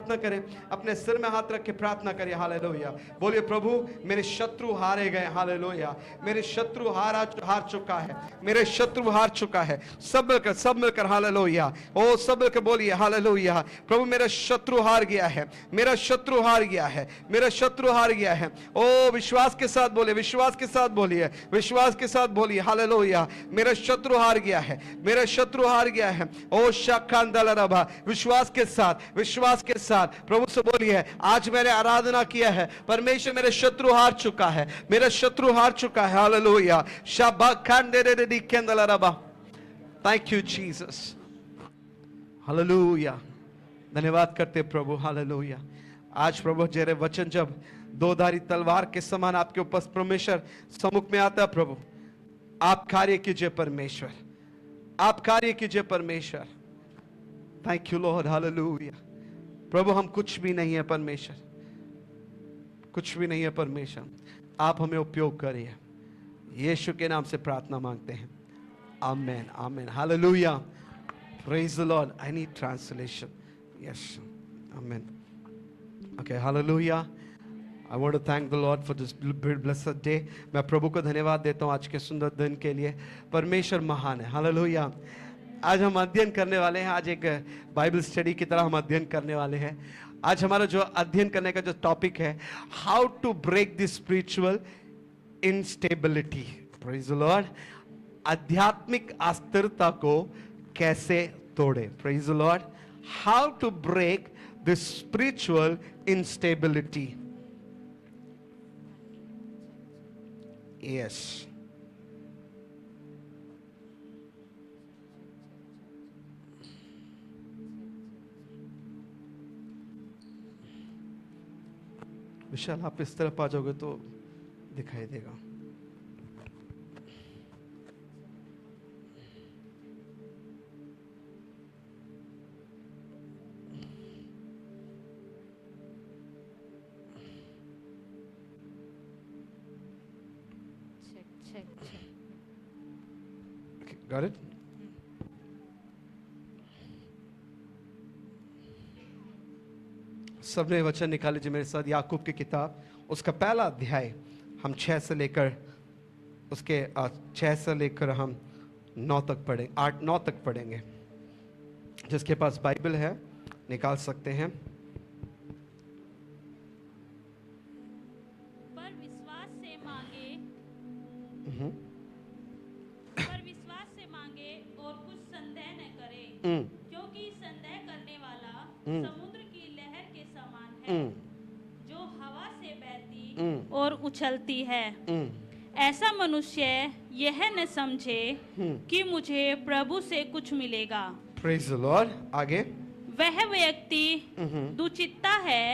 प्रार्थना करें, अपने सिर में हाथ रख के प्रार्थना करिए। हालेलुया। बोलिए प्रभु मेरे शत्रु हारे गए। हालेलुया। मेरे शत्रु हार चुका है, मेरे शत्रु हार चुका है। सब मिलकर हालेलुया। ओ सब मिलकर बोलिए हालेलुया। प्रभु मेरा शत्रु हार गया है, मेरा शत्रु हार गया है, मेरा शत्रु हार गया है। ओ विश्वास के साथ बोलिए, विश्वास के साथ बोलिए, विश्वास के साथ बोलिए हालेलुया। मेरा शत्रु हार गया है, मेरा शत्रु हार गया है। ओ शाखांदला रबा, विश्वास के साथ, विश्वास के साथ प्रभु से बोलिए आज मैंने आराधना किया है, परमेश्वर मेरे शत्रु हार चुका है, मेरा शत्रु हार चुका है। Hallelujah. शाबाखांडेरेडी केंदला rava. Thank you Jesus. Hallelujah. धन्यवाद करते प्रभु। हालेलुया। आज प्रभु तेरे वचन जब दो धारी तलवार के समान आपके ऊपर परमेश्वर सम्मुख में आता है, प्रभु आप कार्य कीजिए परमेश्वर, आप कार्य कीजिए परमेश्वर। Thank you Lord. हालेलुया। प्रभु हम कुछ भी नहीं है परमेश्वर, कुछ भी नहीं है परमेश्वर, आप हमें उपयोग करिए। यीशु के नाम से प्रार्थना मांगते हैं, amen amen. Hallelujah. Praise the Lord. I need translation. Yes amen. Okay hallelujah. I want to thank the Lord for this blessed day. मैं प्रभु को धन्यवाद देता हूँ आज के सुंदर दिन के लिए। परमेश्वर महान है। हालेलुया। आज हम अध्ययन करने वाले हैं, आज एक बाइबल स्टडी की तरह हम अध्ययन करने वाले हैं। आज हमारा जो अध्ययन करने का जो टॉपिक है, how to break the spiritual instability. Praise the Lord. आध्यात्मिक अस्थिरता को कैसे तोड़े। Praise the Lord. How to break the spiritual instability. Yes. Vishal आप इस तरफ आ जाओगे तो दिखाई देगा। Got it? सबने वचन निकाल लीजिए मेरे साथ। याकूब की किताब उसका पहला अध्याय हम 6 से लेकर उसके 6 से लेकर हम 9 तक पढ़ेंगे, 8-9 तक पढ़ेंगे। जिसके पास बाइबल है निकाल सकते हैं। पर विश्वास से मांगे, और कुछ संदेह न करे, क्योंकि संदेह करने वाला समुद्र की लहर के समान है, जो हवा से बहती और उछलती है। ऐसा मनुष्य यह न समझे कि मुझे प्रभु से कुछ मिलेगा। Praise the Lord. आगे। वह व्यक्ति दुचित्ता है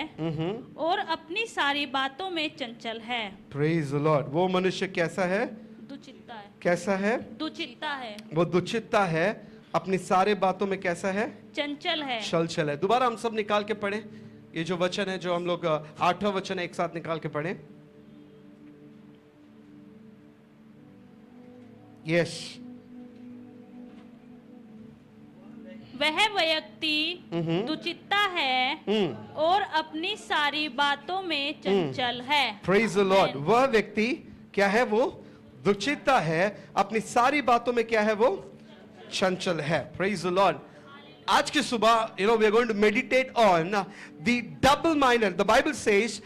और अपनी सारी बातों में चंचल है। Praise the Lord. वो मनुष्य कैसा है? दुचित्ता है। कैसा है? दुचित्ता है। वो दुचित्ता है, अपनी सारे बातों में कैसा है? चंचल है। चंचल है। दोबारा हम सब निकाल के पढ़ें। ये जो वचन है, जो हम लोग 8वां वचन है, एक साथ निकाल के पढ़ें। यस। वह व्यक्ति दुचित्ता है और अपनी सारी बातों में चंचल है। Praise the Lord. वह व्यक्ति क्या है? वो दुचित्ता है, अपनी सारी बातों में क्या है? वो चंचल है। Praise the Lord. आज की सुबह we are going to meditate on the double minded. The Bible says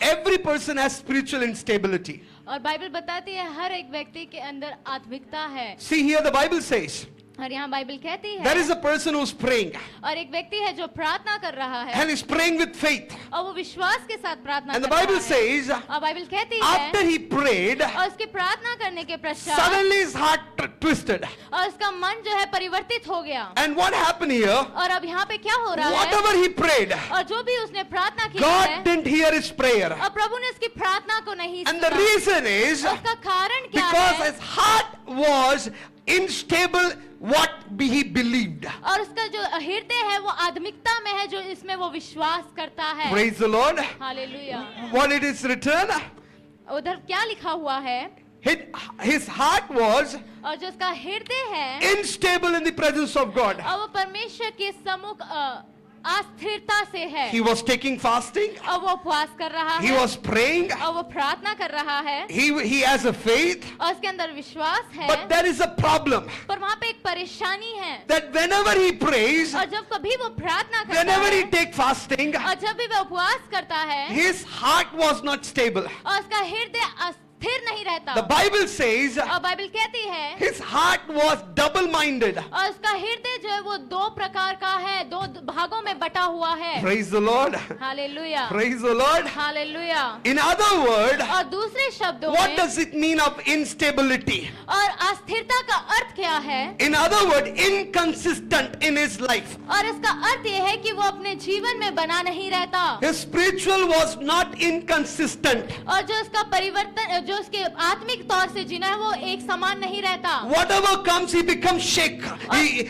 every person has spiritual instability. और बाइबल बताती है हर एक व्यक्ति के अंदर आत्मिकता है। See here the Bible says, और यहाँ बाइबल कहती है, there is a person who's praying और एक व्यक्ति है जो प्रार्थना कर रहा है, and is praying with faith, और वो विश्वास के साथ प्रार्थना and कर the Bible रहा है। says और बाइबल कहती after है, he prayed, और उसकी प्रार्थना करने के पश्चात suddenly his heart twisted, और उसका मन जो है परिवर्तित हो गया। and what happened here? और अब यहाँ पे क्या हो रहा है? Whatever he prayed, और जो भी उसने प्रार्थना की God है, didn't hear his prayer, और प्रभु ने उसकी प्रार्थना को नहीं and the सुना। reason is उसका कारण क्या because है? his heart was unstable what he believed. और उसका जो हृदय है वो आत्मिकता में है, जो इसमें वो विश्वास करता है। Praise the Lord. Hallelujah. What it is written? उधर क्या लिखा हुआ है? His heart was और जो उसका हृदय है unstable in the presence of God. और वो परमेश्वर के सम्मुख अस्थिरता से है। He was taking fasting. और वो उपवास कर रहा He है was praying. और वो प्रार्थना कर रहा है He has a faith. और उसके अंदर विश्वास है। But there is a problem पर वहाँ पे एक परेशानी है that whenever he prays, और जब कभी वो प्रार्थना करता whenever he है take fasting, और जब भी वो उपवास करता है his heart was not stable. और उसका हृदय अस्थिर नहीं रहता। The Bible says और बाइबल कहती है his heart was double-minded. और उसका हृदय जो है वो दो प्रकार का है, दो भागों में बटा हुआ है। Praise the Lord. Hallelujah, Praise the Lord. Hallelujah. In other words, और दूसरे शब्दों what में does it mean of instability? और अस्थिरता का अर्थ क्या है? In other words, inconsistent in his life. और इसका अर्थ ये है कि वो अपने जीवन में बना नहीं रहता His spiritual was not inconsistent. और जो उसका परिवर्तन, जो उसके आत्मिक तौर से जीना है वो एक समान नहीं रहता। Whatever comes, he becomes shaken.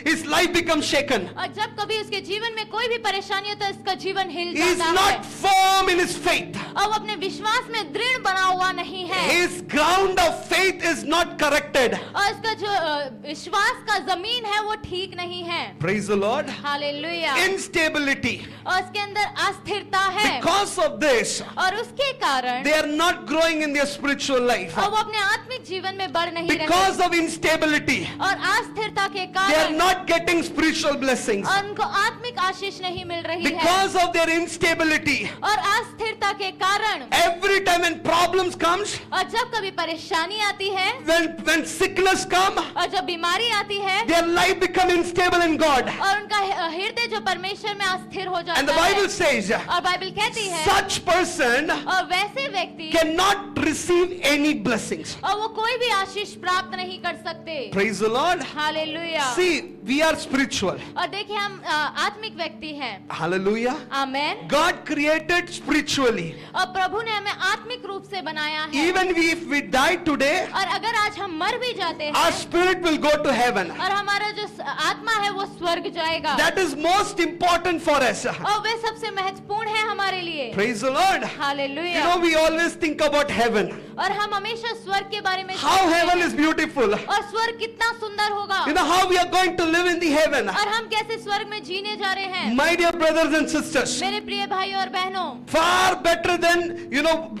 His life becomes shaken. और जब कभी उसके जीवन में कोई भी परेशानी होता है उसका जीवन हिल He is जाता not है firm in his faith. और वो अपने विश्वास में दृढ़ बना हुआ नहीं है His ground of faith is not corrected. और उसका जो विश्वास का जमीन है वो ठीक नहीं है। Praise the Lord. Hallelujah. Instability. और उसके अंदर अस्थिरता है Because of this, और उसके कारण they are not growing in their spiritual life. और वो अपने आत्मिक जीवन में बढ़ नहीं Because रहे of instability, और अस्थिरता के they are कारण not getting spiritual blessings. और उनको आत्मिक आशीष नहीं मिल रही है Because of their instability, और अस्थिरता के कारण every time when problems comes, और जब कभी परेशानी आती है when sickness come, और जब बीमारी आती है their life become unstable in God. और उनका हृदय जो परमेश्वर में अस्थिर हो And the जाता है Bible says, और बाइबल कहती है such person और वैसे व्यक्ति cannot receive any blessings. और वो कोई भी आशीष प्राप्त नहीं कर सकते। Praise the Lord. Hallelujah. See, we are spiritual. और देखिए हम आत्मिक व्यक्ति हैं। Hallelujah. आमेन। God created spiritually. और प्रभु ने हमें आत्मिक रूप से बनाया है Even if we die today, और अगर आज हम मर भी जाते our हैं spirit will go to heaven. और हमारा जो आत्मा है वो स्वर्ग जाएगा That is most important for us. और वे सबसे महत्वपूर्ण है हमारे लिए। Praise the Lord. You hallelujah. know, we always think about heaven. और हम हमेशा स्वर्ग के बारे में How सोचते heaven हैं। is beautiful. और स्वर्ग कितना सुंदर होगा You know how we are going to live in the heaven. और हम कैसे स्वर्ग में जीने जा रहे हैं। My dear brothers and sisters, मेरे प्रिय भाई और बहनों, far better than,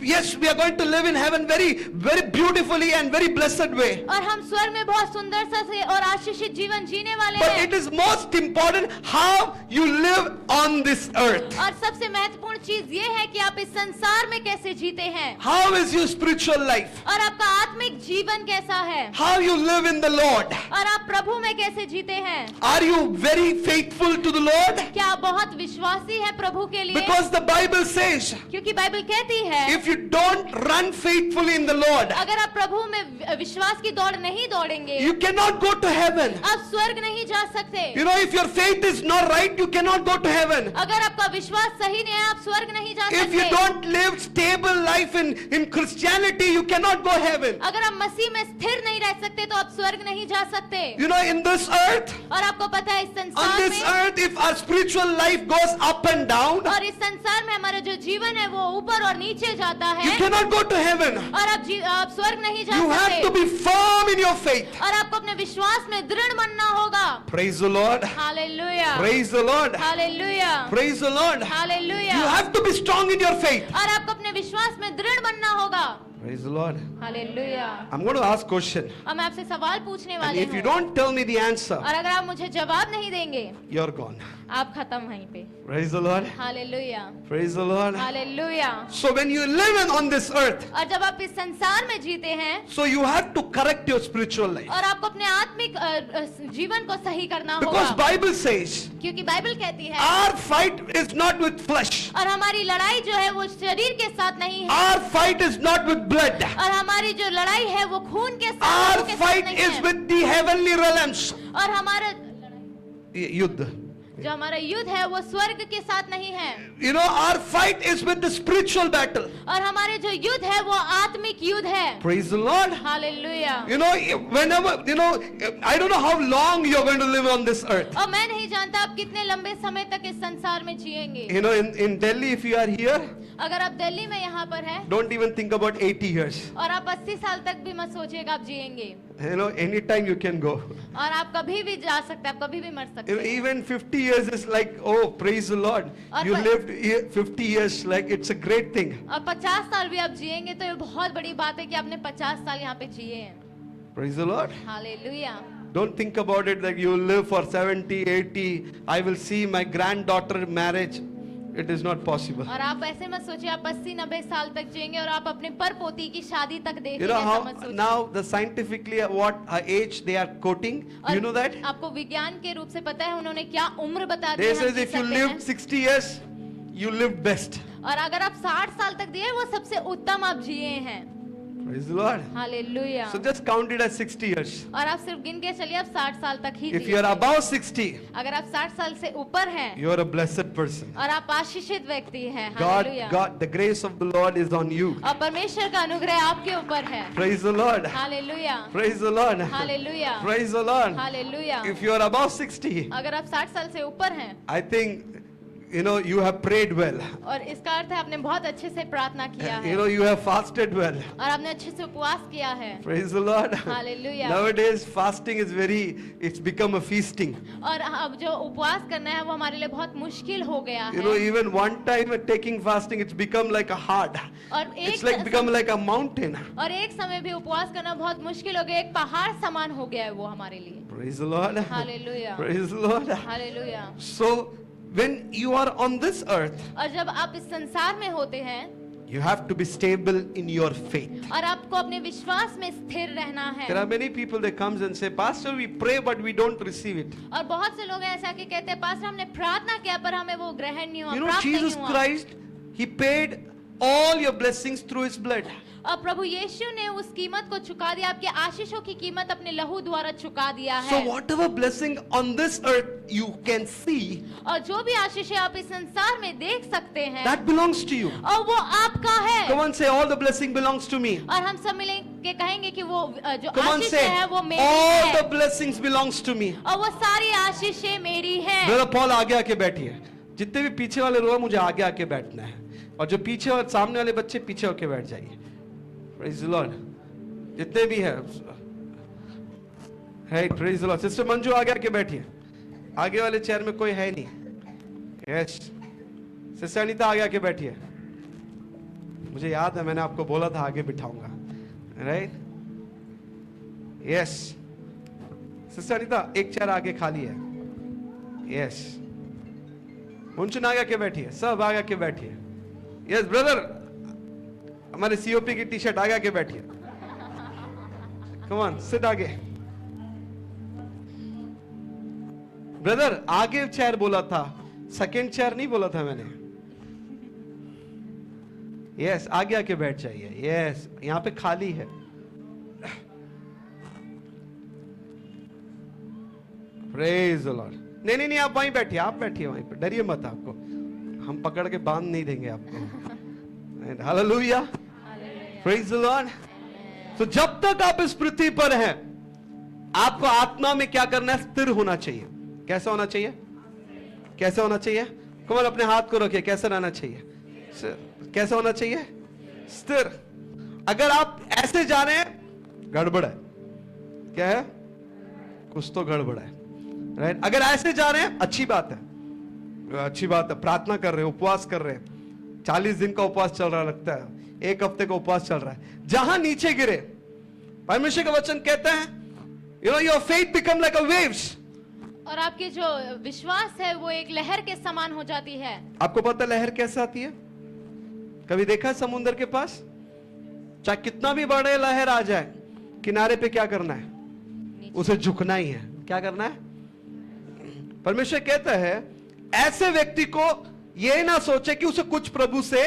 yes, we are going to live in heaven very, very beautifully and very blessed way. और हम स्वर्ग में बहुत सुंदर से और आशीषित जीवन जीने वाले But हैं। it is most important how you live on this earth. और सबसे महत्वपूर्ण चीज ये है कि आप इस संसार में कैसे जीते हैं How is your spiritual life? और आपका आत्मिक जीवन कैसा है How you live in the Lord? और आप प्रभु में कैसे जीते हैं। Are you very faithful to the Lord? क्या आप बहुत विश्वासी है प्रभु के लिए? Because the Bible says, क्योंकि बाइबल कहती है if you don't run faithfully in the Lord, अगर आप प्रभु में विश्वास की दौड़ नहीं दौड़ेंगे you cannot go to heaven. आप स्वर्ग नहीं जा सकते। You know, if your faith is not right, you cannot go to heaven. अगर आपका विश्वास सही नहीं है आप स्वर्ग नहीं जा If you सकते। don't live stable life in Christianity, you cannot go heaven. अगर आप मसीह में स्थिर नहीं रह सकते तो आप स्वर्ग नहीं जा सकते। You know, in this earth, और आपको पता है इस on संसार this में earth, if our spiritual life goes up and down, और इस संसार में हमारा जो जीवन है वो ऊपर और नीचे जाता you है cannot go to heaven. और आप स्वर्ग नहीं जा You have to सकते be firm in your faith. और आपको अपने विश्वास में दृढ़ बनना होगा। Praise the Lord. Hallelujah, Praise the Lord. Hallelujah, Praise the Lord. Hallelujah. You have to be strong in your faith. और आपको अपने विश्वास में दृढ़ बनना होगा। Praise the Lord. Hallelujah. I'm going to ask question. अब मैं आपसे सवाल पूछने And वाली if you हूँ don't tell me the answer, और अगर आप मुझे जवाब नहीं देंगे you're gone. आप खत्म वहीं पे। Praise the Lord. Hallelujah, Praise the Lord. Hallelujah. So when you live on this earth, और जब आप इस संसार में जीते हैं so you have to correct your spiritual life. और आपको अपने आत्मिक जीवन को सही करना Because होगा Bible says, क्योंकि बाइबल कहती है our fight is not with flesh. और हमारी लड़ाई जो है वो शरीर के साथ नहीं है Our fight is not with blood. और हमारी जो लड़ाई है वो खून के साथ Our लोगों के साथ fight नहीं is है with the heavenly realms. और हमारा Yuddha. जो हमारा युद्ध है वो स्वर्ग के साथ नहीं है You know, our fight is with the spiritual battle. और हमारे जो युद्ध है वो आत्मिक युद्ध है। Praise the Lord. Hallelujah. You know, whenever, I don't know how long you're going to live on this earth. और मैं नहीं जानता आप कितने लंबे समय तक इस संसार में जिएंगे। You know, in Delhi, if you are here, अगर आप दिल्ली में यहाँ पर है don't even think about 80 years. और आप 80 साल तक भी मत सोचिएगा आप जिएंगे। anytime you can go. और आप कभी भी जा सकते हैं, आप कभी भी मर सकते हैं। Even 50 years is like, oh, praise the Lord. और You प- lived 50 years, like it's a great thing. और 50 साल भी आप जिएंगे तो ये बहुत बड़ी बात है कि आपने 50 साल यहाँ पे जिए हैं। Praise the Lord. Hallelujah. Don't think about it like you will live for 70, 80. I will see my granddaughter marriage. It is not possible. और आप ऐसे मत सोचिए आप 80-90 साल तक जिएंगे और आप अपने पर पोती की शादी तक You देखेंगे, know ऐसा how मत सोचिए। now the scientifically what age they are quoting? और You know that? आपको विज्ञान के रूप से पता है उन्होंने क्या उम्र बता दी They है, हम says जी if you सकते हैं। lived 60 years, you lived best. और अगर आप 60 साल तक दिए वो सबसे उत्तम आप जिए हैं। Praise the Lord. Hallelujah. So just count it as 60 years. और आप सिर्फ गिन के चलिए आप 60 साल तक ही If जिए। you are above 60, अगर आप 60 साल से ऊपर हैं you are a blessed person. और आप आशीषित व्यक्ति हैं, hallelujah. God, the grace of the Lord is on you. और परमेश्वर का अनुग्रह आपके ऊपर है। Praise the Lord. Hallelujah. Praise the Lord. Hallelujah. Praise the Lord. Hallelujah. If you are above 60, अगर आप 60 साल से ऊपर हैं I think, you have prayed well. और इसका अर्थ है आपने बहुत अच्छे से प्रार्थना किया है You have fasted well. और आपने अच्छे से उपवास किया है। Praise the Lord. Hallelujah. Nowadays, fasting is it's become a feasting. और अब जो उपवास करना है वो हमारे लिए बहुत मुश्किल हो गया है। Even one time taking fasting, it's become like a hard. और It's एक like become like a mountain. और एक समय भी उपवास करना बहुत मुश्किल हो गया, एक पहाड़ समान हो गया है वो हमारे लिए। Praise the Lord. Hallelujah. Praise the Lord. Hallelujah. So, when you are on this earth, और जब आप इस संसार में होते हैं you have to be stable in your faith. और आपको अपने विश्वास में स्थिर रहना है। There are many people that comes and say, Pastor, we pray but we don't receive it. और बहुत से लोग ऐसा कि कहते हैं पास्टर हमने प्रार्थना किया पर हमें वो ग्रहण नहीं हुआ, You know, प्राप्त नहीं Jesus हुआ। Christ, He paid all your blessings through His blood. और प्रभु यीशु ने उस कीमत को चुका दिया, आपके आशीषों की कीमत अपने लहू द्वारा चुका दिया So है। whatever blessing on this earth you can see, और जो भी आशीषें आप इस संसार में देख सकते हैं that belongs to you. और वो आपका है। Come on, say, all the blessing belongs to me. और हम सब मिले के कहेंगे कि वो जो Come on, आशीषें say, हैं वो मेरी all the है blessings belongs to me. और वो सारी आशीषें मेरी है। Brother Paul, आगे आके बैठिए। जितने भी पीछे वाले लोग हैं, मुझे आगे आके बैठना है, और जो पीछे और सामने वाले बच्चे पीछे होके बैठ जाइए। Praise the Lord. जितने भी हैं, hey, praise the Lord. Sister Manju आगे आके बैठिए। आगे वाले चेयर में कोई है नहीं। Yes. सिस्टर अनीता आगे आके बैठिए। मुझे याद है मैंने आपको बोला था आगे बिठाऊंगा, राइट? यस। सिस्टर अनीता एक चेयर आगे खाली है। यस। मुंचन आगे आके बैठिए, सब आगे आके बैठिए। यस ब्रदर, हमारे सीओपी की टी शर्ट आगे आके बैठिए। कम ऑन, सिट आगे। ब्रदर आगे चेयर बोला था, सेकंड चेयर नहीं बोला था मैंने। यस, आगे आके बैठ जाइए। यस, यहां पे खाली है। Praise the Lord. नहीं नहीं नहीं, आप वहीं बैठिए, आप बैठिए वहीं पे, डरिए मत। आपको हम पकड़ के बांध नहीं देंगे आपको। Hallelujah, praise the Lord. तो जब तक आप इस पृथ्वी पर हैं, आपको आत्मा में क्या करना है? स्थिर होना चाहिए। कैसा होना चाहिए? कैसे होना चाहिए? कमल अपने हाथ को रखिए। कैसे रहना चाहिए? कैसे होना चाहिए? स्थिर। अगर आप ऐसे जा रहे हैं, गड़बड़ है। क्या है? कुछ तो गड़बड़ है, राइट? अगर ऐसे जा रहे हैं, अच्छी बात है, अच्छी बात है। प्रार्थना कर रहे हैं, उपवास कर रहे हैं, 40 दिन का उपवास चल रहा लगता है, 1 हफ्ते का उपवास चल रहा है। जहां नीचे गिरे, परमेश्वर का वचन कहता है, your faith become like a waves. और आपकी जो विश्वास है वो एक लहर के समान हो जाती है। आपको पता है लहर कैसे आती है? कभी देखा है समुद्र के पास? चाहे कितना भी बड़े लहर आ जाए, किनारे पे क्या करना है? उसे झुकना ही है। क्या करना है? परमेश्वर कहता है ऐसे व्यक्ति को यह ना सोचे कि उसे कुछ प्रभु से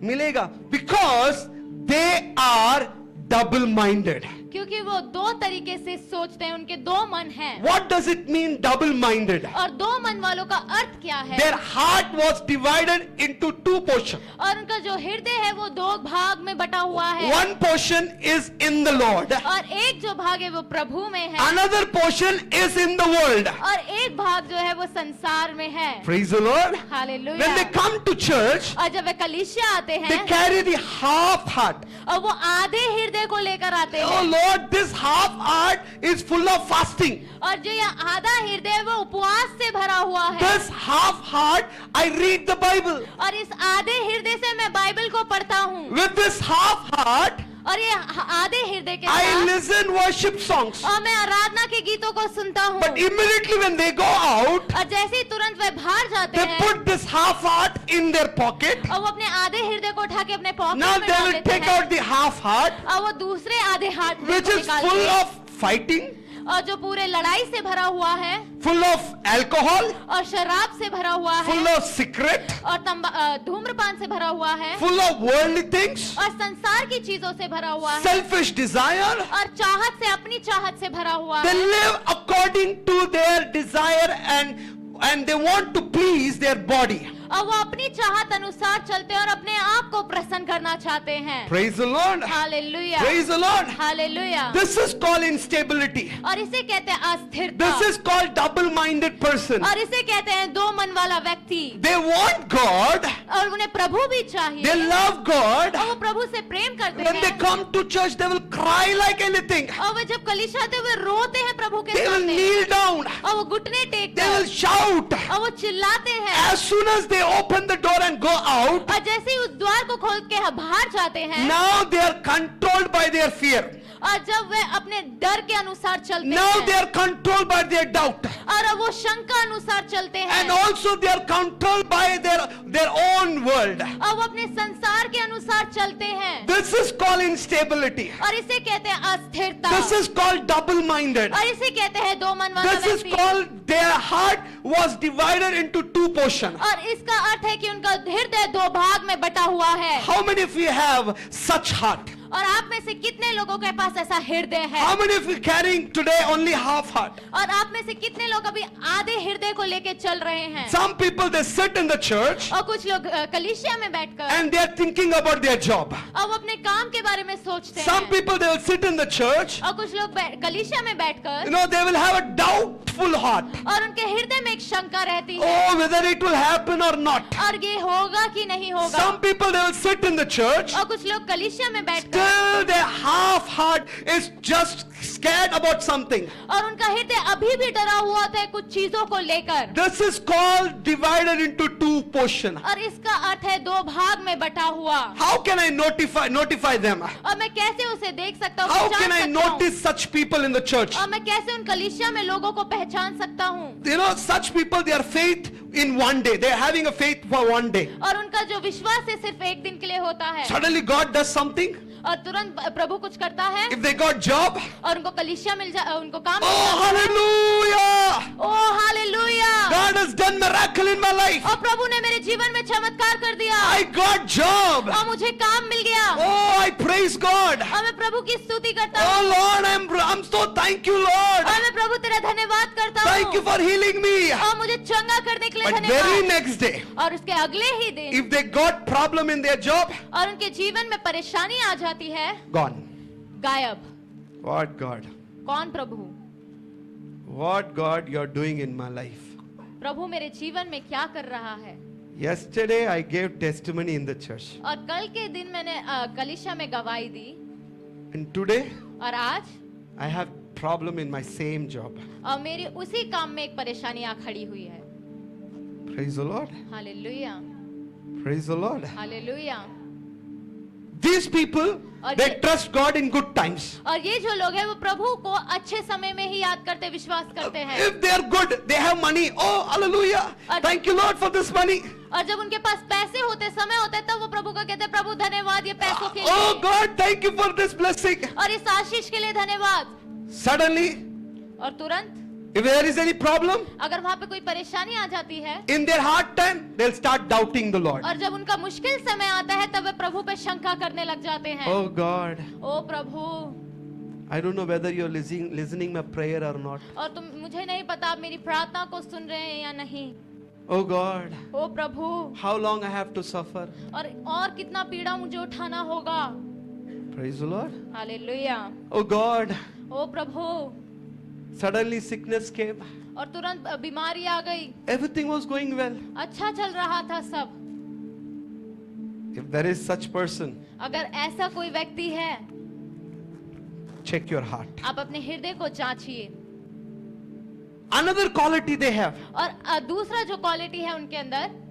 मिलेगा, because they are double minded. क्योंकि वो दो तरीके से सोचते हैं, उनके दो मन हैं। What does it mean double minded? और दो मन वालों का अर्थ क्या है? Their heart was divided into 2 portions. और उनका जो हृदय है वो 2 भाग में बटा हुआ है। One portion is in the Lord. और एक जो भाग है वो प्रभु में है। Another portion is in the world. और एक भाग जो है वो संसार में है। Praise the Lord. Hallelujah. When they come to church, और जब वे कलीसिया आते they हैं carry the half heart. और वो आधे हृदय को लेकर आते Oh हैं। what? This half heart is full of fasting. और जो ये आधा हृदय वो उपवास से भरा हुआ है। This half heart, I read the Bible. और इस आधे हृदय से मैं बाइबल को पढ़ता हूँ। With this half heart, और ये आधे हृदय के I साथ listen worship songs. और मैं आराधना के गीतों को सुनता हूँ। But immediately when they go out, और जैसे ही तुरंत वे बाहर जाते they हैं put this half heart in their pocket. और वो अपने आधे हृदय को उठा के अपने पॉकेट Now में they डाल will देते take हैं out the half heart, और वो दूसरे आधे हाथ में which is निकालते full हैं of fighting, और जो पूरे लड़ाई से भरा हुआ है full of alcohol, और शराब से भरा हुआ है full of cigarette, और धूम्रपान से भरा हुआ है full of worldly things, और संसार की चीजों से भरा हुआ है selfish desire. और चाहत से अपनी चाहत से भरा हुआ They है live according to their desire and they want to please their body. और वो अपनी चाहत अनुसार चलते हैं और अपने आप को प्रसन्न करना चाहते हैं। Praise the Lord. Hallelujah, Praise the Lord. Hallelujah. This is called instability. और इसे कहते हैं अस्थिरता This is called double-minded person. और इसे कहते हैं दो मन वाला व्यक्ति। They want God, और उन्हें प्रभु भी चाहिए they love God. और वो प्रभु से प्रेम करते When they हैं come to church, they will cry like anything. और वे जब कलीसिया आते हैं वे रोते हैं प्रभु के They will सामने kneel down. और वो घुटने टेक They will shout. और वो चिल्लाते हैं As soon as they open the door and go out, और जैसे ही उस द्वार को खोल के बाहर जाते हैं now they are controlled by their fear. और जब वे अपने डर के अनुसार चलते Now they हैं are controlled by their doubt. और अब वो शंका अनुसार चलते हैं And also they are controlled by their own world. और वो अपने संसार के अनुसार चलते हैं This is called instability. और इसे कहते हैं अस्थिरता This is called double-minded. और इसे कहते हैं दो मन वाला This is व्यक्ति called their heart was divided into two portions. और इसका अर्थ है कि उनका हृदय दो भाग में बटा हुआ है How many of you have such heart? और आप में से कितने लोगों के पास ऐसा हृदय है How many of you carrying today only half heart? और आप में से कितने लोग अभी आधे हृदय को लेके चल रहे हैं Some people they sit in the church और कुछ लोग कलीसिया में बैठकर and they are thinking about their job. और वो अपने काम के बारे में सोचते Some हैं people they will sit in the church, और कुछ लोग कलीसिया में बैठकर they will have a doubtful heart. और उनके हृदय में एक शंका रहती है Oh, whether it will happen or not. और ये होगा कि नहीं होगा Some people they will sit in the church, और कुछ लोग कलीसिया में बैठकर still their half heart is just scared about something. और उनका हृदय अभी भी डरा हुआ होता है कुछ चीजों को लेकर This is called divided into two portions. और इसका अर्थ है दो भाग में बटा हुआ How can I notify them? और मैं कैसे उसे देख सकता हूँ How पहचान can I सकता हूँ? notice such people in the church? और मैं कैसे उन कलीसिया में लोगों को पहचान सकता हूँ Such people, their faith in one day. They are having a faith for one day. और उनका जो विश्वास है सिर्फ एक दिन के लिए होता है Suddenly God does something. और तुरंत प्रभु कुछ करता है If they got job, और उनको कलीसिया मिल जाए उनको काम oh hallelujah! Oh hallelujah God has done miracle in my life. और प्रभु ने मेरे जीवन में चमत्कार कर दिया I got job. और मुझे काम मिल गया Oh, I praise God. और मैं प्रभु की स्तुति करता Oh हूँ Lord, I'm so thank you Lord. और मैं प्रभु तेरा धन्यवाद करता Thank you हूँ for healing me. और मुझे चंगा करने के लिए But very धन्यवाद next day, और उसके अगले ही दिन if they got problem in their job, और उनके जीवन में परेशानी आ जाती है gone. गायब What God? कौन प्रभु What God you're doing in my life? प्रभु मेरे जीवन में क्या कर रहा है Yesterday I gave testimony in the church. और कल के दिन मैंने कलीसिया में गवाही दी And today और आज I have problem in my same job. और मेरी उसी काम में एक परेशानी आ खड़ी हुई है Praise the Lord. Hallelujah Praise the Lord. Hallelujah These people, और they ये- trust God in good times. और ये जो लोग हैं वो प्रभु को अच्छे समय में ही याद करते विश्वास करते हैं If they are good, they have money. Oh, hallelujah. और- Thank you Lord for this money. और जब उनके पास पैसे होते समय होते तब वो प्रभु को कहते हैं प्रभु धन्यवाद ये पैसों के Oh लिए God, thank you for this blessing. और इस आशीष के लिए धन्यवाद Suddenly, और तुरंत if there is any problem अगर वहाँ पे कोई परेशानी आ जाती है in their hard time, they'll start doubting the Lord. और जब उनका मुश्किल समय आता है तब वे प्रभु पे शंका करने लग जाते हैं Oh God, oh Prabhu I don't know whether you're listening my prayer or not. और तुम मुझे नहीं पता आप मेरी प्रार्थना को सुन रहे हैं या नहीं Oh God, oh Prabhu how long I have to suffer? और कितना पीड़ा मुझे उठाना होगा Praise the Lord. Hallelujah Oh God, oh प्रभु suddenly sickness came. और तुरंत बीमारी आ गई Everything was going well. अच्छा चल रहा था सब If there is such person, अगर ऐसा कोई व्यक्ति है check your heart. आप अपने हृदय को जांचिए। Another quality they have, और दूसरा जो क्वालिटी है उनके अंदर,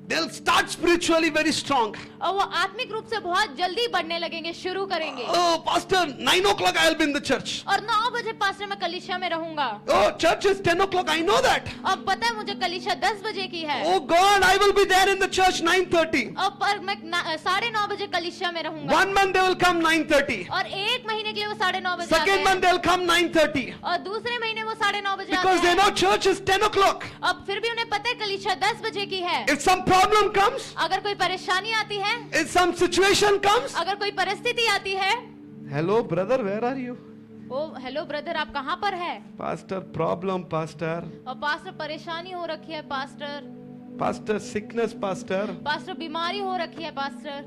they'll start spiritually very strong. और वो आत्मिक रूप से बहुत जल्दी बढ़ने लगेंगे, शुरू करेंगे। Oh, pastor, 9 o'clock I'll be in the church. और 9 बजे पास्टर मैं कलीसिया में रहूंगा। Oh, church is 10 o'clock, I know that. और पता है मुझे कलीसिया 10 बजे की है। Oh God, I will be there in the church 9:30. और पर मैं 9:30 बजे कलीसिया में रहूंगा। 1 month they will come 9:30. और 1 महीने के लिए वो 9:30 बजे Second आते month हैं। they'll come 9:30. और दूसरे महीने वो 9:30 बजे आते Because they हैं। know church is 10 o'clock. अब फिर भी उन्हें पता है कलीसिया 10 बजे की है। If some problem comes, अगर कोई परेशानी आती है, if some situation comes, अगर कोई परिस्थिति आती है, hello brother, where are you? Oh hello brother, आप कहाँ पर है? Pastor, problem, pastor. और पास्टर परेशानी हो रखी है, pastor. Pastor, sickness, pastor. Pastor बीमारी हो रखी है, pastor.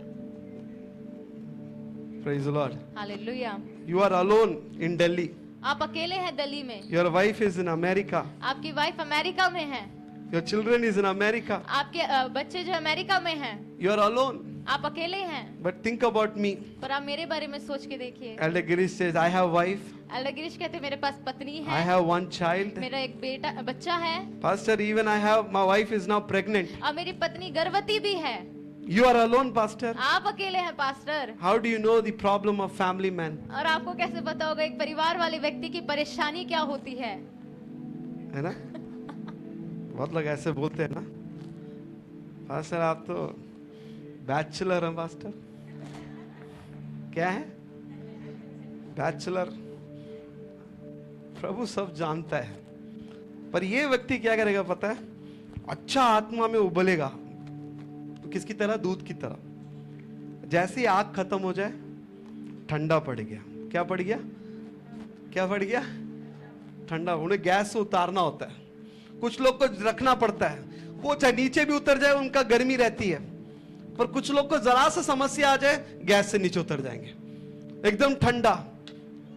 Praise the Lord. Hallelujah. You are alone in Delhi. आप अकेले हैं दिल्ली में। Your wife is in America. आपकी वाइफ अमेरिका में है। Your children is in America. आपके बच्चे जो अमेरिका में हैं। You are alone. आप अकेले हैं। But think about me. पर आप मेरे बारे में सोच के देखिए। Elder Girish says, I have wife. Elder Girish कहते हैं, मेरे पास पत्नी I है, have one child. मेरा एक बच्चा है, Pastor, even I have, my wife is now pregnant. और मेरी पत्नी गर्भवती भी है। You are alone, Pastor. आप अकेले हैं, pastor. How do you know the problem of family man? और आपको कैसे पता होगा एक परिवार वाले व्यक्ति की परेशानी क्या होती है? है ना? बहुत लोग ऐसे बोलते हैं ना, पास्टर आप तो बैचलर हैं। पास्टर क्या है? बैचलर। प्रभु सब जानता है, पर ये व्यक्ति क्या करेगा पता है? अच्छा आत्मा में उबलेगा, तो किसकी तरह? दूध की तरह। जैसे ही आग खत्म हो जाए, ठंडा पड़ गया। क्या पड़ गया? क्या पड़ गया? ठंडा। उन्हें गैस से उतारना होता है, कुछ लोग को रखना पड़ता है, वो चाहे नीचे भी उतर जाए उनका गर्मी रहती है, पर कुछ लोग को जरा सा समस्या आ जाए गैस से नीचे उतर जाएंगे, एकदम ठंडा,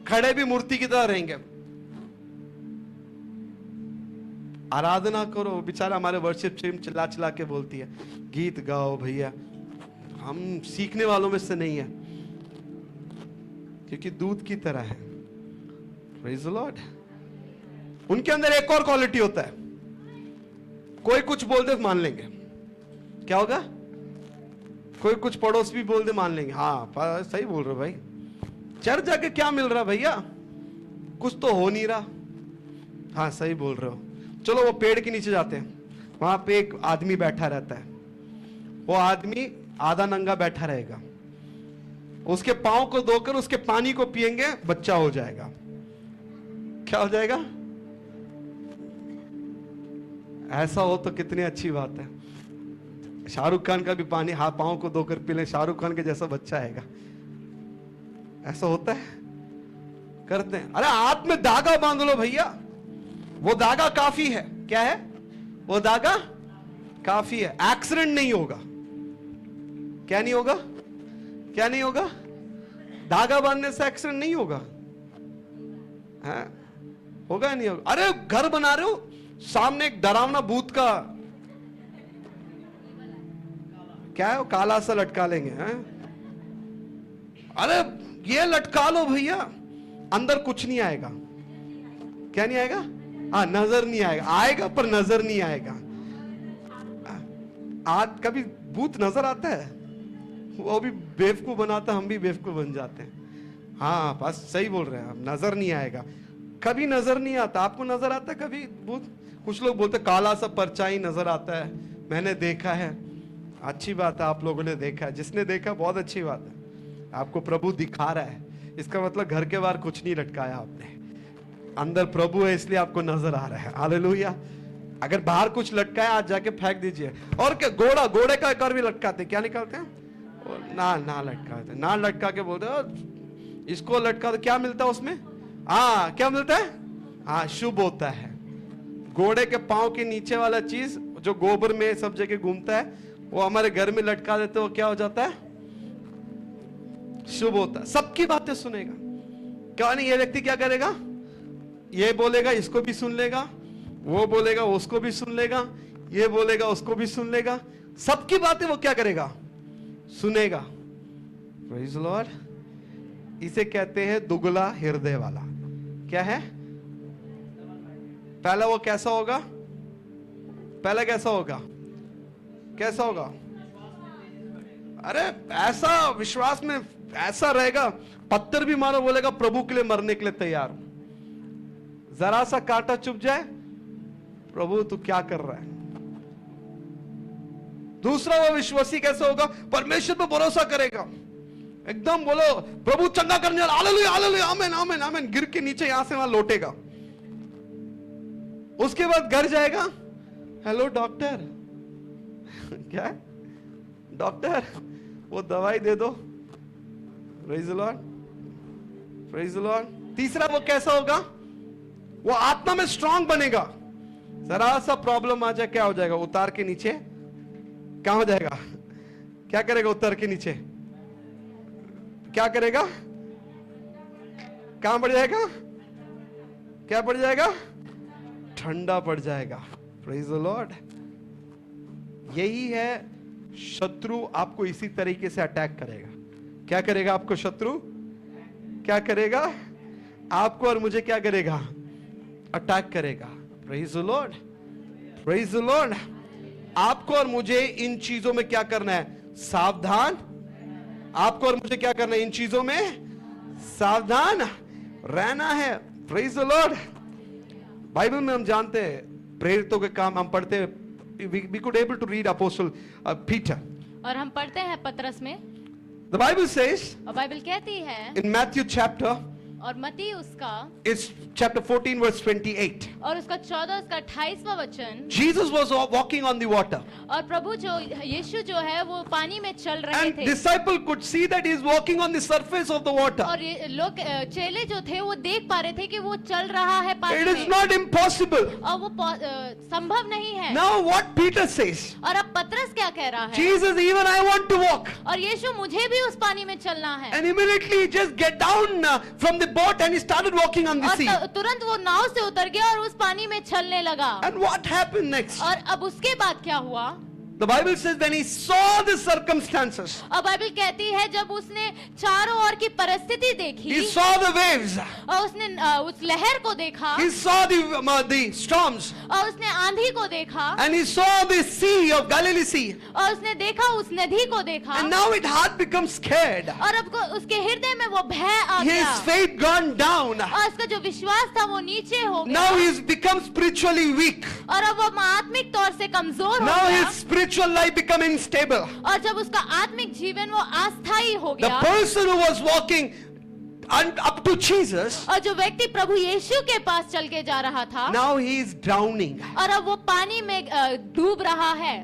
खड़े भी मूर्ति की तरह रहेंगे। आराधना करो, बेचारा हमारे वर्शिप टीम चिल्ला चिल्ला के बोलती है गीत गाओ भैया, हम सीखने वालों में से नहीं है, क्योंकि दूध की तरह है। Praise the Lord. उनके अंदर एक और क्वालिटी होता है, कोई कुछ बोल दे मान लेंगे। क्या होगा? कोई कुछ पड़ोस भी बोल दे मान लेंगे। हाँ सही बोल रहे हो भाई, चर्च जाके क्या मिल रहा भैया? कुछ तो हो नहीं रहा। हाँ सही बोल रहे हो। चलो वो पेड़ के नीचे जाते हैं, वहां पे एक आदमी बैठा रहता है, वो आदमी आधा नंगा बैठा रहेगा, उसके पांव को धोकर उसके पानी को पिएंगे, बच्चा हो जाएगा। क्या हो जाएगा? ऐसा हो तो कितनी अच्छी बात है। शाहरुख खान का भी पानी हाथ पांव को धोकर पी ले, शाहरुख खान के जैसा बच्चा आएगा। ऐसा होता है? करते हैं। अरे हाथ में धागा बांध लो भैया, वो धागा काफी है। क्या है? वो धागा काफी है, एक्सीडेंट नहीं होगा। क्या नहीं होगा? क्या नहीं होगा? धागा बांधने से एक्सीडेंट नहीं होगा। है? होगा या नहीं होगा? अरे घर बना रहे हो, सामने एक डरावना भूत का क्या है, वो काला सा लटका लेंगे। हैं? अरे ये लटका लो भैया, अंदर कुछ नहीं आएगा। क्या नहीं आएगा? हाँ नजर नहीं आएगा, आएगा पर नजर नहीं आएगा। आज कभी भूत नजर आता है? वो भी बेवकूफ बनाता, हम भी बेवकूफ बन जाते हैं। हाँ बस सही बोल रहे हैं आप, नजर नहीं आएगा। कभी नजर नहीं आता। आपको नजर आता है कभी भूत? कुछ लोग बोलते काला सा परछाई नजर आता है, मैंने देखा है। अच्छी बात है, आप लोगों ने देखा है। जिसने देखा बहुत अच्छी बात है, आपको प्रभु दिखा रहा है, इसका मतलब घर के बाहर कुछ नहीं लटकाया आपने, अंदर प्रभु है इसलिए आपको नजर आ रहा है। हालेलुया। अगर बाहर कुछ लटकाया आज जाके फेंक दीजिए। और क्या? घोड़ा, घोड़े का एक और भी लटकाते, क्या निकालते हैं? ना लटकाते, ना लटका के बोलते इसको लटका, तो क्या मिलता है उसमें? हाँ क्या मिलता है? हाँ शुभ होता है। घोड़े के पांव के नीचे वाला चीज जो गोबर में सब जगह घूमता है, वो हमारे घर में लटका देते, वो क्या हो जाता है? शुभ होता है। सबकी बातें सुनेगा। क्या नहीं, ये व्यक्ति क्या करेगा? ये बोलेगा इसको भी सुन लेगा, वो बोलेगा उसको भी सुन लेगा, ये बोलेगा उसको भी सुन लेगा। सबकी बातें वो क्या करेगा? सुनेगा। Praise the Lord. इसे कहते हैं दुगला हृदय वाला। क्या है? पहला वो कैसा होगा? पहला कैसा होगा? कैसा होगा? अरे ऐसा विश्वास में ऐसा रहेगा, पत्थर भी मारो बोलेगा प्रभु के लिए मरने के लिए तैयार हूं। जरा सा कांटा चुभ जाए, प्रभु तू क्या कर रहा है? दूसरा वो विश्वासी कैसे होगा? परमेश्वर पर भरोसा करेगा, एकदम बोलो प्रभु चंगा करने वाला, हालेलुया हालेलुया आमीन आमीन आमीन, गिर के नीचे यहां से वहां लौटेगा। उसके बाद घर जाएगा, हेलो डॉक्टर, क्या है? डॉक्टर वो दवाई दे दो, praise the Lord, praise the Lord. तीसरा वो कैसा होगा? वो आत्मा में स्ट्रांग बनेगा, जरा सा प्रॉब्लम आ जाए क्या हो जाएगा? उतार के नीचे क्या हो जाएगा? क्या करेगा? उतर के नीचे क्या करेगा? कहां पड़ जाएगा? क्या पड़ जाएगा? ठंडा पड़ जाएगा। Praise the Lord. यही है, शत्रु आपको इसी तरीके से अटैक करेगा। क्या करेगा आपको शत्रु? क्या करेगा? आपको और मुझे क्या करेगा? अटैक करेगा। Praise the Lord, praise the Lord. आपको और मुझे इन चीजों में क्या करना है? सावधान। आपको और मुझे क्या करना है? इन चीजों में सावधान रहना है। Praise the Lord. बाइबल में हम जानते हैं प्रेरितों के काम, हम पढ़ते हैं, we could able to read apostle Peter, और हम पढ़ते हैं पतरस में, the Bible says और बाइबल कहती है, in Matthew chapter, और मत्ती उसका, it's chapter 14 verse 28, और उसका 14 उसका 28वां वचन, Jesus was walking on the water और प्रभु जो यीशु जो है वो पानी में चल रहे and थे, disciple could see that he is walking on the surface of the water. और ये लोग चेले जो थे वो देख पा रहे थे कि वो चल रहा है पानी It is में, not impossible. और वो संभव नहीं है। Now what Peter says, और अब पतरस क्या कह रहा है? Jesus, even I want to walk. और यीशु मुझे भी उस पानी में चलना है। And immediately he just get down from the boat and he started walking on the और sea. तुरंत वो नाव से उतर गया और उस पानी में चलने लगा। And what happened next? और अब उसके बाद क्या हुआ? The Bible says when he saw the circumstances, और बाइबल कहती है जब उसने चारों ओर की परिस्थिति देखी, he saw the waves, और उसने उस लहर को देखा, he saw the storms, और उसने आंधी को देखा, and he saw the sea of Galilee Sea. और उसने देखा उस नदी को देखा, And now his heart becomes scared. और अब उसके हृदय में वो भय आ His गया, faith gone down. और उसका जो विश्वास था वो नीचे हो गया, Now he's become spiritually weak. और अब वो आत्मिक तौर से कमजोर हो Now गया, his spiritual life become unstable. और जब उसका आत्मिक जीवन वो अस्थायी हो The गया, person who was walking up to Jesus, और जो व्यक्ति प्रभु यीशु के पास चल के जा रहा था, now he is drowning. और अब वो पानी में डूब रहा है।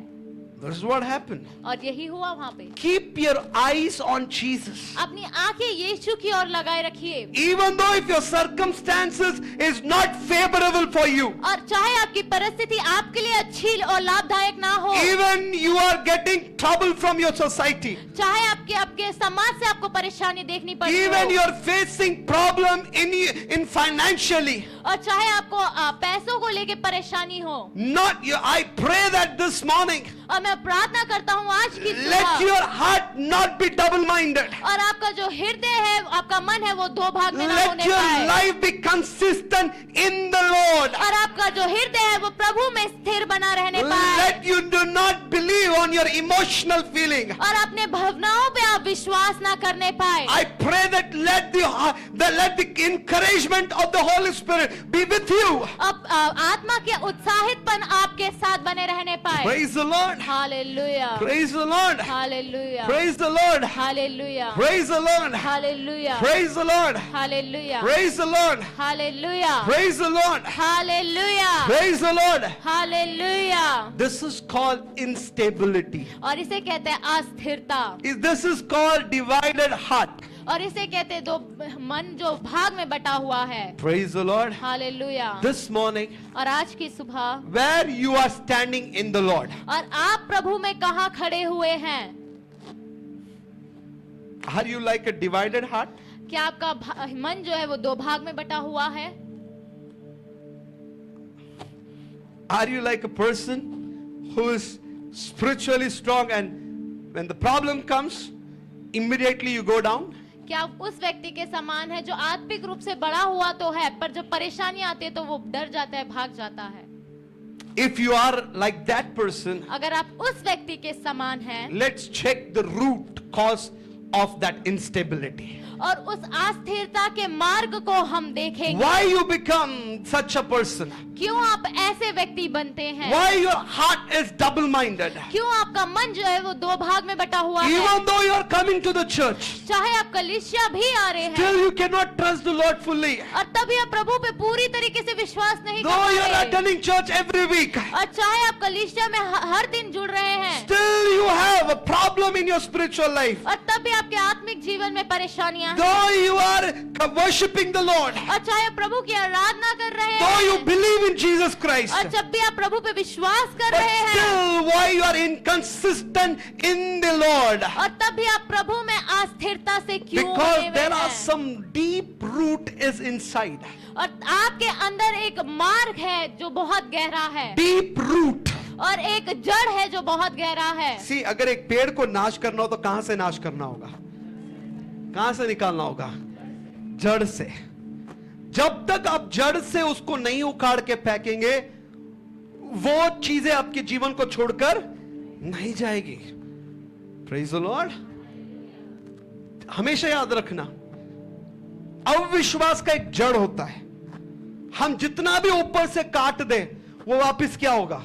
This is what happened. और यही हुआ वहां पे। Keep your eyes on Jesus. अपनी आंखें यीशु की ओर लगाए रखिए, Even though if your circumstances is not favorable for you, और चाहे आपकी परिस्थिति आपके लिए अच्छी और लाभदायक ना हो, even you are getting trouble from your society, चाहे आपके समाज से आपको परेशानी देखनी पड़े even you हो, are facing problem in financially, और चाहे आपको पैसों को लेके परेशानी हो, not you, I pray that this morning और मैं प्रार्थना करता हूँ आज की let सुबह, your heart not be double minded. और आपका जो हृदय है, आपका मन है, वो दो भाग में ना Let होने your पाए, life be consistent in the Lord. और आपका जो हृदय है वो प्रभु में स्थिर बना रहने पाए, Let you do not believe on your emotional feeling. और अपने भावनाओं पे आप विश्वास ना करने पाए। I pray that let the encouragement of the Holy Spirit be with you. अब आत्मा के उत्साहितपन आपके साथ बने रहने पाए। Praise the Lord. Hallelujah, Praise the Lord. Hallelujah, Praise the Lord. Hallelujah, Praise the Lord. Hallelujah, Praise the Lord. Hallelujah, Praise the Lord. Hallelujah, Praise the Lord. Hallelujah, Praise the Lord. Hallelujah. This is called instability. और इसे कहते हैं अस्थिरता, This is called divided heart. और इसे कहते हैं दो मन जो भाग में बटा हुआ है। Praise the Lord. Hallelujah. This morning, और आज की सुबह, where you are standing in the Lord, और आप प्रभु में कहाँ खड़े हुए हैं? are you like a divided heart? क्या आपका मन जो है वो दो भाग में बटा हुआ है? Are you like a person who is spiritually strong and when the problem comes, immediately you go down? क्या आप उस व्यक्ति के समान है जो आत्मिक रूप से बड़ा हुआ तो है, पर जब परेशानियां आती है तो वो डर जाता है, भाग जाता है? If you are like that person, अगर आप उस व्यक्ति के समान हैं let's check the root cause of that instability. और उस अस्थिरता के मार्ग को हम देखेंगे। Why you become such a person? क्यों आप ऐसे व्यक्ति बनते हैं? Why your heart is double-minded? क्यों आपका मन जो है वो दो भाग में बटा हुआ है? Even though you are coming to the church, चाहे आप कलीसिया भी आ रहे हैं, still you cannot trust the Lord fully. और तभी आप प्रभु पे पूरी तरीके से विश्वास नहीं कर Though you पा are रहे, attending church every week, और चाहे आप कलीसिया में हर दिन जुड़ रहे हैं, still you have a problem in your spiritual life. और तब भी आपके आत्मिक जीवन में परेशानियां हैं, Though you are worshipping the Lord, और चाहे आप प्रभु की आराधना कर रहे though you हैं, believe in Jesus Christ, और जब भी आप प्रभु पे विश्वास कर but रहे हैं, still why you are inconsistent in the Lord? और तब भी आप प्रभु में अस्थिरता से क्यों Because बने हुए there are हैं? some deep root is inside. और आपके अंदर एक मार्ग है जो बहुत गहरा है, Deep root. और एक जड़ है जो बहुत गहरा है। See, अगर एक पेड़ को नाश करना हो तो कहां से नाश करना होगा? कहां से निकालना होगा? जड़ से। जब तक आप जड़ से उसको नहीं उखाड़ के फेंकेंगे, वो चीजें आपके जीवन को छोड़कर नहीं जाएगी। Praise the Lord. हमेशा याद रखना, अविश्वास का एक जड़ होता है। हम जितना भी ऊपर से काट दें, वो वापस क्या होगा?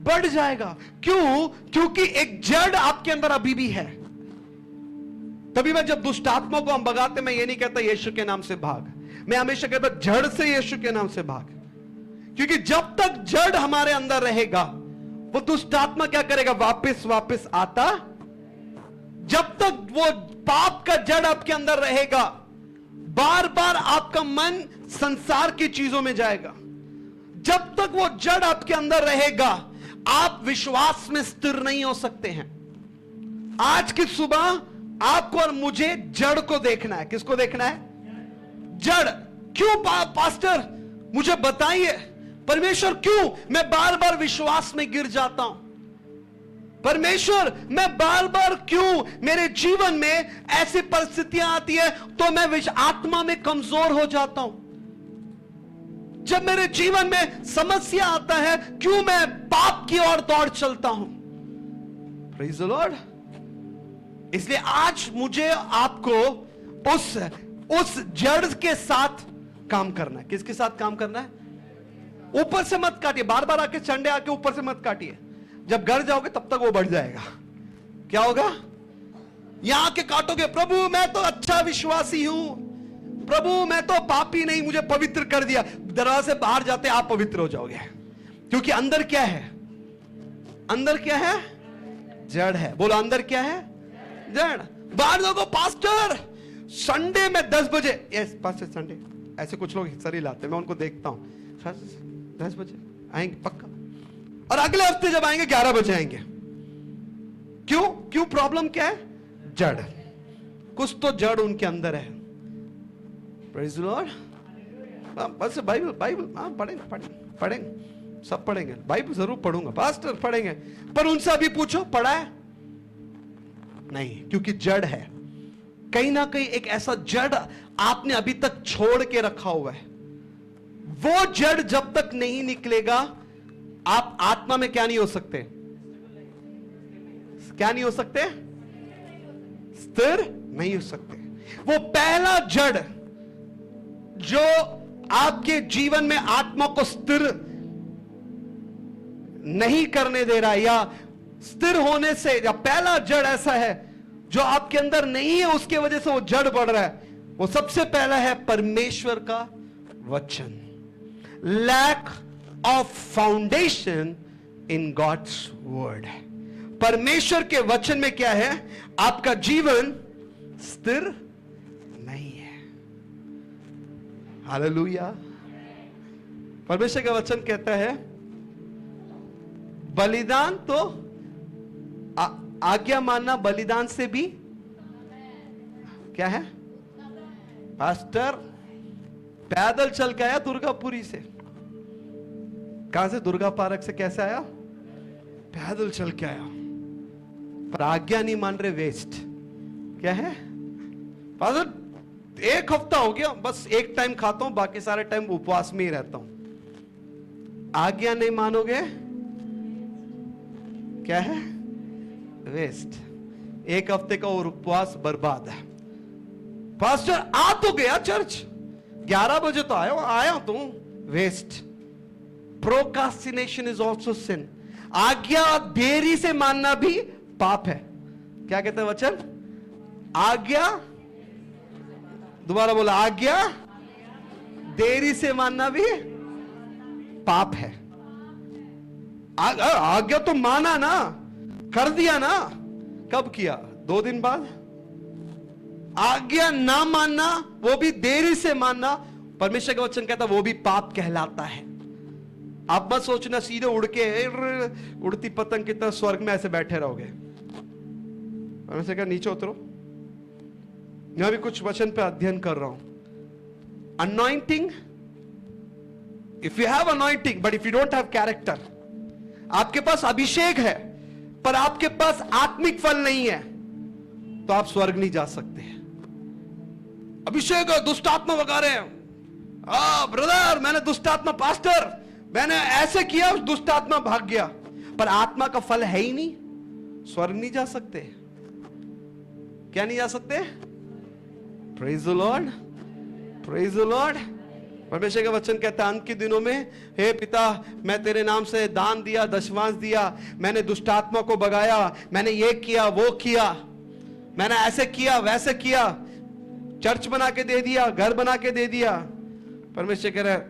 बढ़ जाएगा। क्यों? क्योंकि एक जड़ आपके अंदर अभी भी है। तभी मैं जब दुष्ट आत्मा को हम भगाते, मैं ये नहीं कहता यीशु के नाम से भाग, मैं हमेशा कहता जड़ से यीशु के नाम से भाग। क्योंकि जब तक जड़ हमारे अंदर रहेगा, वो दुष्ट आत्मा क्या करेगा? वापस वापस आता। जब तक वो पाप का जड़ आपके अंदर रहेगा, बार बार आपका मन संसार की चीजों में जाएगा। जब तक वो जड़ आपके अंदर रहेगा, आप विश्वास में स्थिर नहीं हो सकते हैं। आज की सुबह आपको और मुझे जड़ को देखना है। किसको देखना है? जड़। क्यों पास्टर मुझे बताइए, परमेश्वर क्यों मैं बार बार विश्वास में गिर जाता हूं? परमेश्वर मैं बार बार क्यों मेरे जीवन में ऐसी परिस्थितियां आती है तो मैं आत्मा में कमजोर हो जाता हूं? जब मेरे जीवन में समस्या आता है, क्यों मैं पाप की ओर दौड़ चलता हूं? Praise the Lord. इसलिए आज मुझे आपको उस जड़ के साथ काम करना है। किसके साथ काम करना है? ऊपर से मत काटिए, बार बार आके संडे आके ऊपर से मत काटिए। जब घर जाओगे तब तक वो बढ़ जाएगा। क्या होगा? यहां के काटोगे, प्रभु मैं तो अच्छा विश्वासी हूं, प्रभु मैं तो पापी नहीं, मुझे पवित्र कर दिया। दरवाजे से बाहर जाते आप पवित्र हो जाओगे। क्योंकि अंदर क्या है? अंदर क्या है? जड़ है। बोलो अंदर क्या है? जड़। बाहर जाओगे, पास्टर संडे में 10 बजे, यस पास्टर संडे, ऐसे कुछ लोग हिस्सा नहीं लाते, मैं उनको देखता हूं, 10 बजे आएंगे पक्का, और अगले हफ्ते जब आएंगे 11 बजे आएंगे। क्यों? क्यों? प्रॉब्लम क्या है? जड़। कुछ तो जड़ उनके अंदर है। Praise the Lord. बस बाइबल पढ़ेंगे, सब पढ़ेंगे, बाइबल जरूर पढ़ूंगा, पास्टर पढ़ेंगे, पर उनसे अभी पूछो पढ़ा है? नहीं, क्योंकि जड़ है। कहीं ना कहीं एक ऐसा जड़ आपने अभी तक छोड़ के रखा हुआ है। वो जड़ जब तक नहीं निकलेगा, आप आत्मा में क्या नहीं हो सकते? क्या नहीं हो सकते? स्थिर नहीं हो सकते। वो पहला जड़ जो आपके जीवन में आत्मा को स्थिर नहीं करने दे रहा है, या स्थिर होने से, या पहला जड़ ऐसा है जो आपके अंदर नहीं है, उसके वजह से वो जड़ बढ़ रहा है, वो सबसे पहला है परमेश्वर का वचन। Lack of foundation in God's word. परमेश्वर के वचन में क्या है? आपका जीवन स्थिर नहीं है। हालेलुया। परमेश्वर का वचन कहता है बलिदान तो आज्ञा मानना बलिदान से भी क्या है? पास्टर पैदल चल के आया दुर्गापुरी से। कहां से? दुर्गा पार्क से। कैसे आया? पैदल चल के आया। पर आज्ञा नहीं मान रहे, वेस्ट। क्या है? पास्टर 1 हफ्ता हो गया, बस एक टाइम खाता हूं, बाकी सारे टाइम उपवास में ही रहता हूं। आज्ञा नहीं मानोगे क्या है? वेस्ट। 1 हफ्ते का और उपवास बर्बाद है। पास्टर आ तो गया चर्च, 11 बजे तो आया तो वेस्ट। प्रोकास्टिनेशन इज ऑल्सो सिन। आज्ञा देरी से मानना भी पाप है। क्या कहते हैं वचन? आज्ञा, दोबारा बोला, आज्ञा देरी से मानना भी पाप है। आज्ञा तो माना ना, कर दिया ना, कब किया? 2 दिन बाद। आज्ञा ना मानना, वो भी देरी से मानना, परमेश्वर का वचन कहता वो भी पाप कहलाता है। आप मत सोचना सीधे उड़ के उड़ती पतंग की तरह स्वर्ग में ऐसे बैठे रहोगे। परमेश्वर का नीचे उतरो। मैं भी कुछ वचन पे अध्ययन कर रहा हूं। Anointing, if you have anointing but if you don't have character, आपके पास अभिषेक है पर आपके पास आत्मिक फल नहीं है, तो आप स्वर्ग नहीं जा सकते। अभिषेक दुष्ट आत्मा भगा रहे हैं, ब्रदर मैंने दुष्ट आत्मा, पास्टर मैंने ऐसे किया, दुष्ट आत्मा भाग गया, पर आत्मा का फल है ही नहीं, स्वर्ग नहीं जा सकते। क्या नहीं जा सकते? Praise the Lord, praise the Lord. परमेश्वर का वचन कहता है अंत के दिनों में, हे पिता मैं तेरे नाम से दान दिया, दशमांश दिया, मैंने दुष्ट आत्मा को भगाया, मैंने ये किया वो किया, मैंने ऐसे किया वैसे किया, चर्च बना के दे दिया, घर बना के दे दिया। परमेश्वर कह रहा है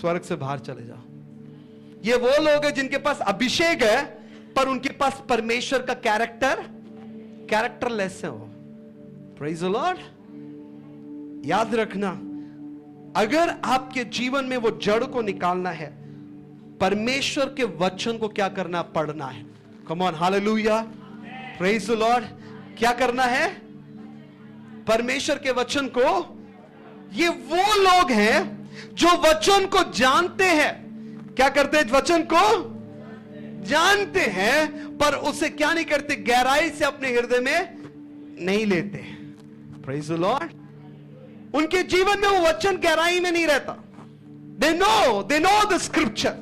स्वर्ग से बाहर चले जाओ। ये वो लोग हैं जिनके पास अभिषेक है पर उनके पास परमेश्वर का कैरेक्टरलेस है वो। Praise the Lord. याद रखना, अगर आपके जीवन में वो जड़ को निकालना है, परमेश्वर के वचन को क्या करना? पढ़ना है। Come on, hallelujah, praise the Lord. क्या करना है? परमेश्वर के वचन को। ये वो लोग हैं जो वचन को जानते हैं। क्या करते हैं? वचन को जानते हैं पर उसे क्या नहीं करते? गहराई से अपने हृदय में नहीं लेते। Praise the Lord. उनके जीवन में वो वचन गहराई में नहीं रहता। they know the scripture,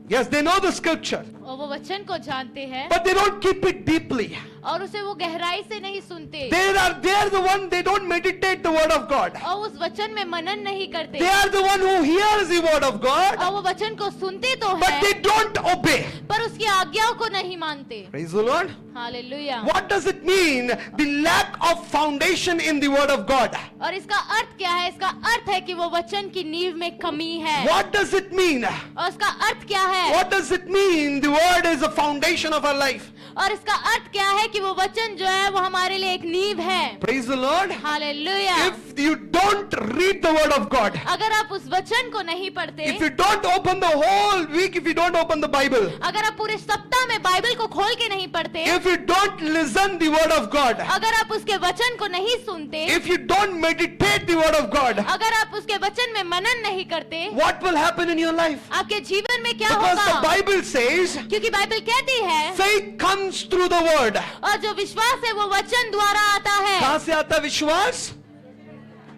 yes they know the scripture, और वो वचन को जानते हैं but they don't keep it deeply. और उसे वो गहराई से नहीं सुनते। they are the one, they don't meditate the word of God, और उस वचन में मनन नहीं करते। they are the one who hears the word of God, और वो वचन को सुनते तो but हैं, they don't obey. पर उसकी आज्ञाओं को नहीं मानते। Praise the Lord. Hallelujah. What does it mean? The lack of foundation in the word of God. और इसका अर्थ क्या है? इसका अर्थ है कि वो वचन की नींव में कमी है। What does it mean? और इसका अर्थ क्या है? What does it mean? The word is the foundation of our life. और इसका अर्थ क्या है कि वो वचन जो है वो हमारे लिए एक नींव है। Praise the Lord. Hallelujah. If you don't read the word of God, अगर आप उस वचन को नहीं पढ़ते, if you don't open the whole week, if you don't open the Bible, अगर आप पूरे सप्ताह में बाइबल को खोल के नहीं पढ़ते, if you don't listen the word of God, अगर आप उसके वचन को नहीं सुनते, if you don't meditate the word of God, अगर आप उसके वचन में मनन नहीं करते, what will happen in your life? आपके जीवन में क्या Because the होगा? Bible says क्योंकि बाइबल कहती है faith comes through the word. और जो विश्वास है वो वचन द्वारा आता है। कहां से आता है विश्वास?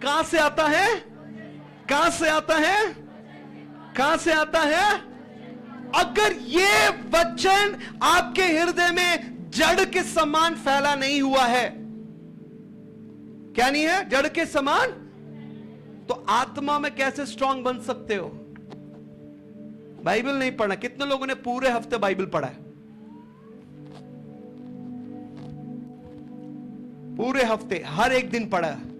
कहां से आता है? कहां से आता है? कहां से आता है? अगर ये वचन आपके हृदय में जड़ के समान फैला नहीं हुआ है, क्या नहीं है? जड़ के समान, तो आत्मा में कैसे स्ट्रांग बन सकते हो? बाइबल नहीं पढ़ना। कितने लोगों ने पूरे हफ्ते बाइबल पढ़ा है? पूरे हफ्ते हर एक दिन पढ़ा है।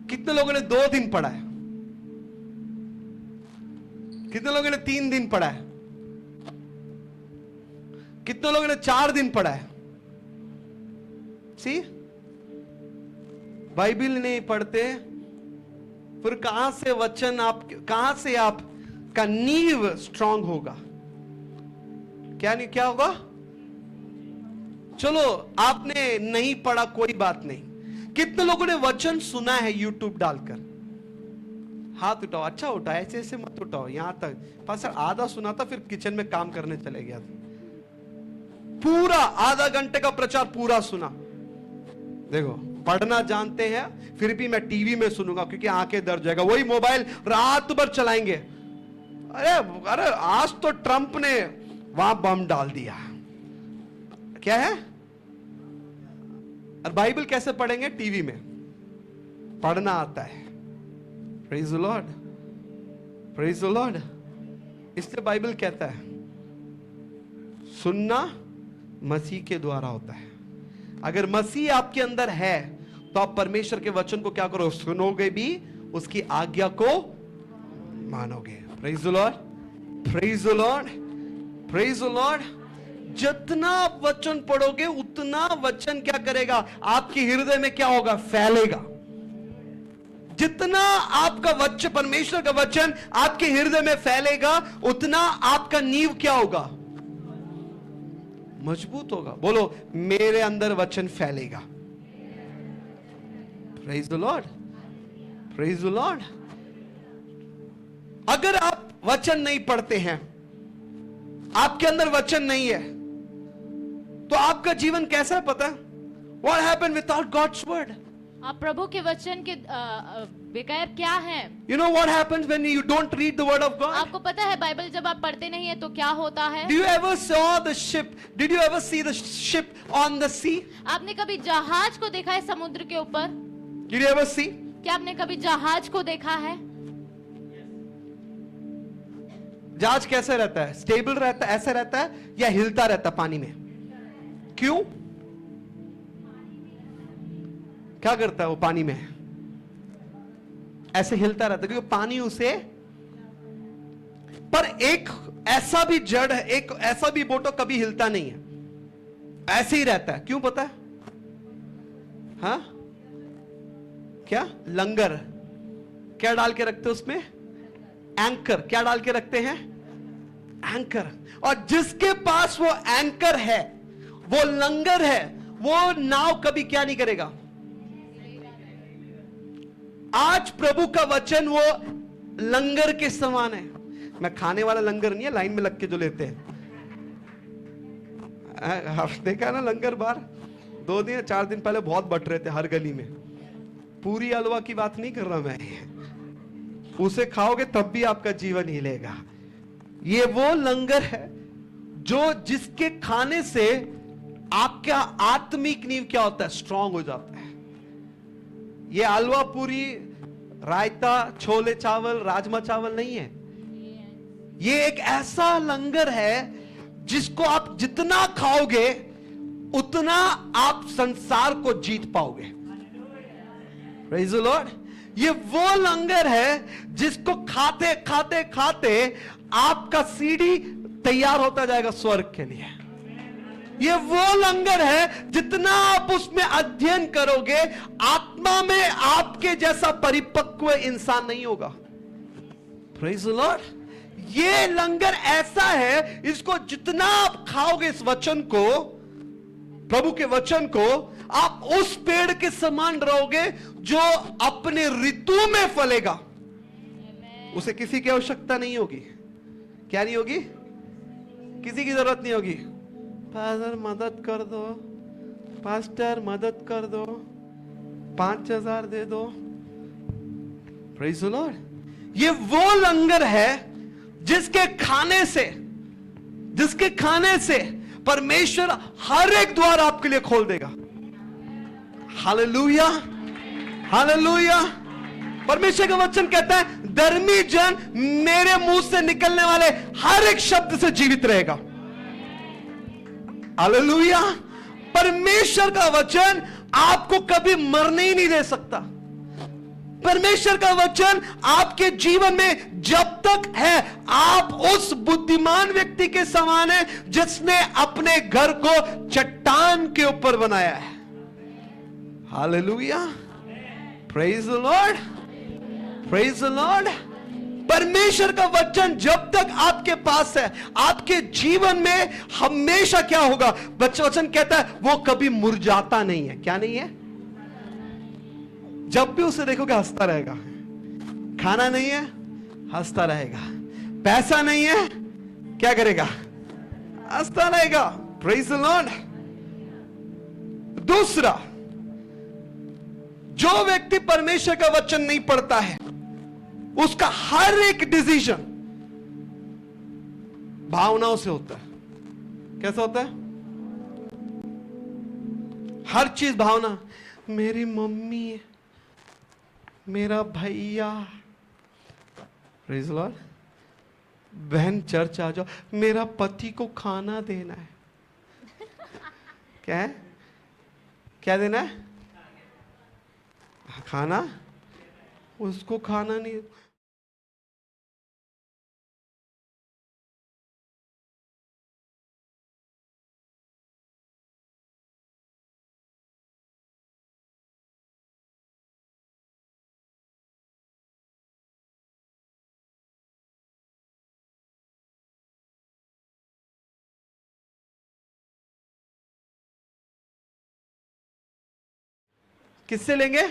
कितने लोगों ने 2 दिन पढ़ा है? कितने लोगों ने 3 दिन पढ़ा है? कितने लोगों ने 4 दिन पढ़ा है? सी, बाइबल नहीं पढ़ते, फिर कहां से वचन कहां से आपका नींव स्ट्रांग होगा? क्या होगा? चलो आपने नहीं पढ़ा, कोई बात नहीं। कितने लोगों ने वचन सुना है यूट्यूब डालकर? हाथ उठाओ। अच्छा उठाओ, ऐसे ऐसे मत उठाओ। यहां तक पास्टर आधा सुना था, फिर किचन में काम करने चले गया था। पूरा आधा घंटे का प्रचार पूरा सुना। देखो पढ़ना जानते हैं, फिर भी मैं टीवी में सुनूंगा क्योंकि आंखें दर्द जाएगा। वही मोबाइल रात भर चलाएंगे। अरे अरे आज तो ट्रंप ने वहां बम डाल दिया, क्या है? और बाइबल कैसे पढ़ेंगे? टीवी में। पढ़ना आता है। Praise the Lord, praise the Lord. इसलिए बाइबल कहता है सुनना मसीह के द्वारा होता है। अगर मसीह आपके अंदर है तो आप परमेश्वर के वचन को क्या करो? सुनोगे भी, उसकी आज्ञा को मानोगे। Praise the Lord, praise the Lord, praise the Lord. जितना आप वचन पढ़ोगे उतना वचन क्या करेगा? आपके हृदय में क्या होगा? फैलेगा। जितना आपका वचन, परमेश्वर का वचन आपके हृदय में फैलेगा, उतना आपका नींव क्या होगा? मजबूत होगा। बोलो, मेरे अंदर वचन फैलेगा। Praise the Lord, praise the Lord. अगर आप वचन नहीं पढ़ते हैं, आपके अंदर वचन नहीं है, तो आपका जीवन कैसा है पता है? What happened without God's word? आप प्रभु के वचन के बगैर क्या हैं? You know what happens when you don't read the word of God? आपको पता है बाइबल जब आप पढ़ते नहीं है तो क्या होता है? Do you ever saw the ship? Did you ever see the ship on the sea? आपने कभी जहाज को देखा है समुद्र के ऊपर? Did you ever see? क्या आपने कभी जहाज को देखा है? जहाज कैसे रहता है? स्टेबल रहता है, ऐसा रहता है, या हिलता रहता है पानी में? क्यों? क्या करता है वो पानी में? ऐसे हिलता रहता है क्योंकि पानी उसे। पर एक ऐसा भी जड़ है, एक ऐसा भी बोट कभी हिलता नहीं है, ऐसे ही रहता है। क्यों पता है? हाँ, क्या? लंगर। क्या डाल के रखते हैं उसमें? एंकर। क्या डाल के रखते हैं? एंकर। और जिसके पास वो एंकर है, वो लंगर है, वो नाव कभी क्या नहीं करेगा। आज प्रभु का वचन वो लंगर के समान है। मैं खाने वाला लंगर नहीं है, लाइन में लग के जो लेते हैं। देखा ना लंगर बार 2 दिन 4 दिन पहले बहुत बट रहे थे हर गली में। पूरी हलवा की बात नहीं कर रहा मैं, उसे खाओगे तब भी आपका जीवन हिलेगा। ये वो लंगर है जो जिसके खाने से आपका आत्मिक नींव क्या होता है? स्ट्रांग हो जाता है। ये हलवा पूरी, रायता, छोले चावल, राजमा चावल नहीं है। ये एक ऐसा लंगर है जिसको आप जितना खाओगे उतना आप संसार को जीत पाओगे। Praise the Lord. ये वो लंगर है जिसको खाते खाते खाते आपका सीढ़ी तैयार होता जाएगा स्वर्ग के लिए। ये वो लंगर है जितना आप उसमें अध्ययन करोगे, आत्मा में आपके जैसा परिपक्व इंसान नहीं होगा। Praise the Lord. ये लंगर ऐसा है, इसको जितना आप खाओगे इस वचन को, प्रभु के वचन को, आप उस पेड़ के समान रहोगे जो अपने ऋतु में फलेगा। उसे किसी की आवश्यकता नहीं होगी। क्या नहीं होगी? किसी की जरूरत नहीं होगी। पास्टर मदद कर दो, पास्टर मदद कर दो, 5,000 दे दो। Praise the Lord. ये वो लंगर है जिसके खाने से परमेश्वर हर एक द्वार आपके लिए खोल देगा। Hallelujah, hallelujah. परमेश्वर का वचन कहता है, धर्मी जन मेरे मुंह से निकलने वाले हर एक शब्द से जीवित रहेगा। हालेलुया। परमेश्वर का वचन आपको कभी मरने ही नहीं दे सकता। परमेश्वर का वचन आपके जीवन में जब तक है, आप उस बुद्धिमान व्यक्ति के समान है जिसने अपने घर को चट्टान के ऊपर बनाया है। Hallelujah. Praise the Lord, praise the Lord. परमेश्वर का वचन जब तक आपके पास है, आपके जीवन में हमेशा क्या होगा? वचन कहता है वो कभी मुरझाता नहीं है। क्या नहीं है? जब भी उसे देखोगे हंसता रहेगा। खाना नहीं है, हंसता रहेगा। पैसा नहीं है, क्या करेगा? हंसता रहेगा। Praise the Lord. दूसरा, जो व्यक्ति परमेश्वर का वचन नहीं पढ़ता है, उसका हर एक डिसीजन भावनाओं से होता है। कैसा होता है? हर चीज भावना। मेरी मम्मी, मेरा भैया, प्रेज़ द लॉर्ड, बहन चर्च आ जाओ, मेरा पति को खाना देना है। क्या है? क्या देना है? खाना। उसको खाना नहीं। किससे लेंगे?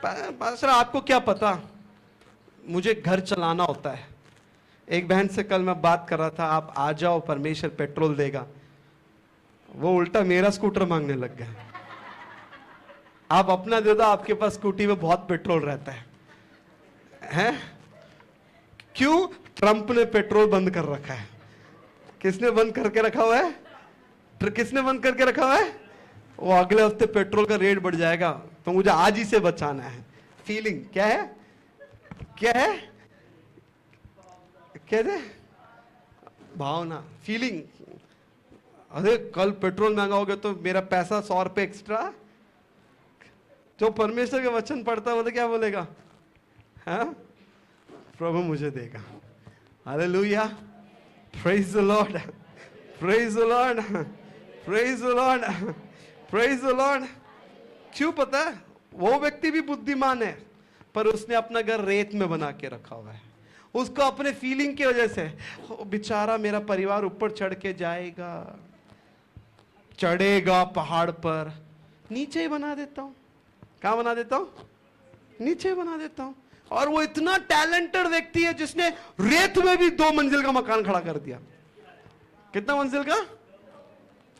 पास्टर आपको क्या पता, मुझे घर चलाना होता है। एक बहन से कल मैं बात कर रहा था, आप आ जाओ परमेश्वर पेट्रोल देगा। वो उल्टा मेरा स्कूटर मांगने लग गया। आप अपना दे दो, आपके पास स्कूटी में बहुत पेट्रोल रहता है? क्यों? ट्रंप ने पेट्रोल बंद कर रखा है। किसने बंद करके रखा हुआ है? किसने बंद करके रखा हुआ है? वो अगले हफ्ते पेट्रोल का रेट बढ़ जाएगा, तो मुझे आज ही से बचाना है। फीलिंग क्या है? क्या है? कहते भावना, फीलिंग। अरे कल पेट्रोल महंगा हो गया तो मेरा पैसा 100 रुपये एक्स्ट्रा। जो परमेश्वर के वचन पढ़ता है वो तो क्या बोलेगा? हाँ, प्रभु मुझे देगा। Hallelujah, praise the Lord, praise the Lord, praise the Lord, praise the Lord. क्यों पता है? वो व्यक्ति भी बुद्धिमान है, पर उसने अपना घर रेत में बना के रखा हुआ है। उसको अपने फीलिंग की वजह से, बेचारा मेरा परिवार ऊपर चढ़ के जाएगा, चढ़ेगा पहाड़ पर, नीचे ही बना देता हूं। कहां बना देता हूं? नीचे बना देता हूं। और वो इतना टैलेंटेड व्यक्ति है जिसने रेत में भी 2 मंजिल का मकान खड़ा कर दिया। कितना मंजिल का?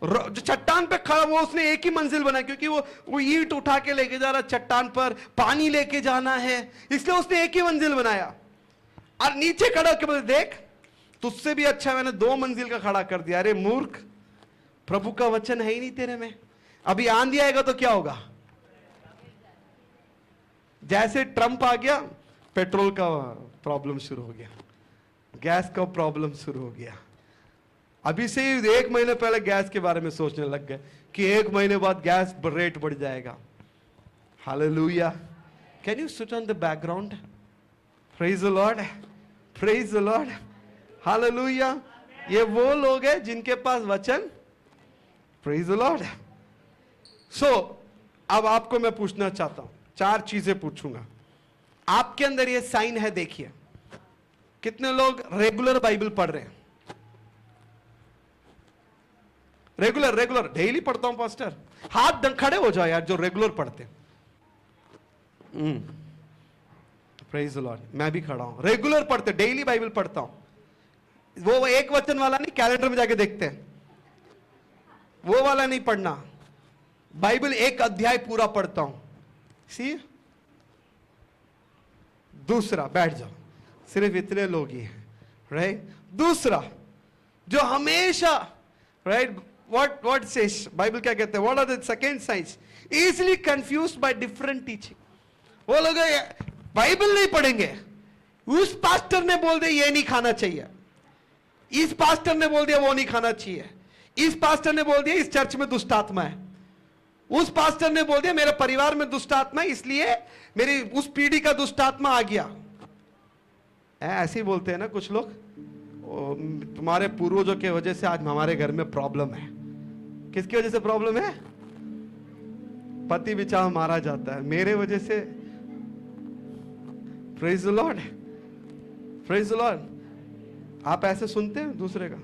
जो चट्टान पे खड़ा, वो उसने एक ही मंजिल बनाया, क्योंकि वो ईंट उठा के लेके जा रहा चट्टान पर, पानी लेके जाना है, इसलिए उसने एक ही मंजिल बनाया। और नीचे खड़ा होकर बोले, देख तुझसे भी अच्छा मैंने 2 मंजिल का खड़ा कर दिया। अरे मूर्ख, प्रभु का वचन है ही नहीं तेरे में। अभी आंधी आएगा तो क्या होगा? जैसे ट्रंप आ गया, पेट्रोल का प्रॉब्लम शुरू हो गया, गैस का प्रॉब्लम शुरू हो गया। अभी से 1 महीने पहले गैस के बारे में सोचने लग गए कि 1 महीने बाद गैस रेट बढ़ जाएगा। Hallelujah. Can you sit on the background? Praise the Lord, praise the Lord, hallelujah. ये वो लोग हैं जिनके पास वचन, प्रेज द लॉर्ड। सो अब आपको मैं पूछना चाहता हूं, 4 चीजें पूछूंगा। आपके अंदर ये साइन है, देखिए कितने लोग रेगुलर बाइबल पढ़ रहे हैं? रेगुलर डेली पढ़ता हूं पास्टर। हाथ खड़े हो जाओ यार जो रेगुलर पढ़ते। Praise the Lord. मैं भी खड़ा हूं, रेगुलर पढ़ते, डेली बाइबल पढ़ता हूं। वो एक वचन वाला नहीं, कैलेंडर में जाके देखते हैं, वो वाला नहीं पढ़ना। बाइबल 1 अध्याय पूरा पढ़ता हूं। सी, दूसरा, बैठ जाओ, सिर्फ इतने लोग ही हैं, राइट? दूसरा, जो हमेशा, राइट, what says बाइबल क्या कहते हैं? What are the second signs? Easily confused by different teaching. वो लोग बाइबल नहीं पढ़ेंगे, उस पास्टर ने बोल दिया ये नहीं खाना चाहिए, इस पास्टर ने बोल दिया वो नहीं खाना चाहिए, इस पास्टर ने बोल दिया इस चर्च में दुष्ट आत्मा है, उस पास्टर ने बोल दिया मेरे परिवार में दुष्ट आत्मा है, इसलिए मेरी उस पीढ़ी का दुष्ट आत्मा आ गया। ऐसे ही बोलते हैं ना कुछ लोग, तुम्हारे पूर्वजों के वजह से आज हमारे घर में प्रॉब्लम है। किसकी वजह से प्रॉब्लम है? पति बेचारा मारा जाता है, मेरे वजह से। Praise the Lord, praise the Lord. आप ऐसे सुनते हैं दूसरे का?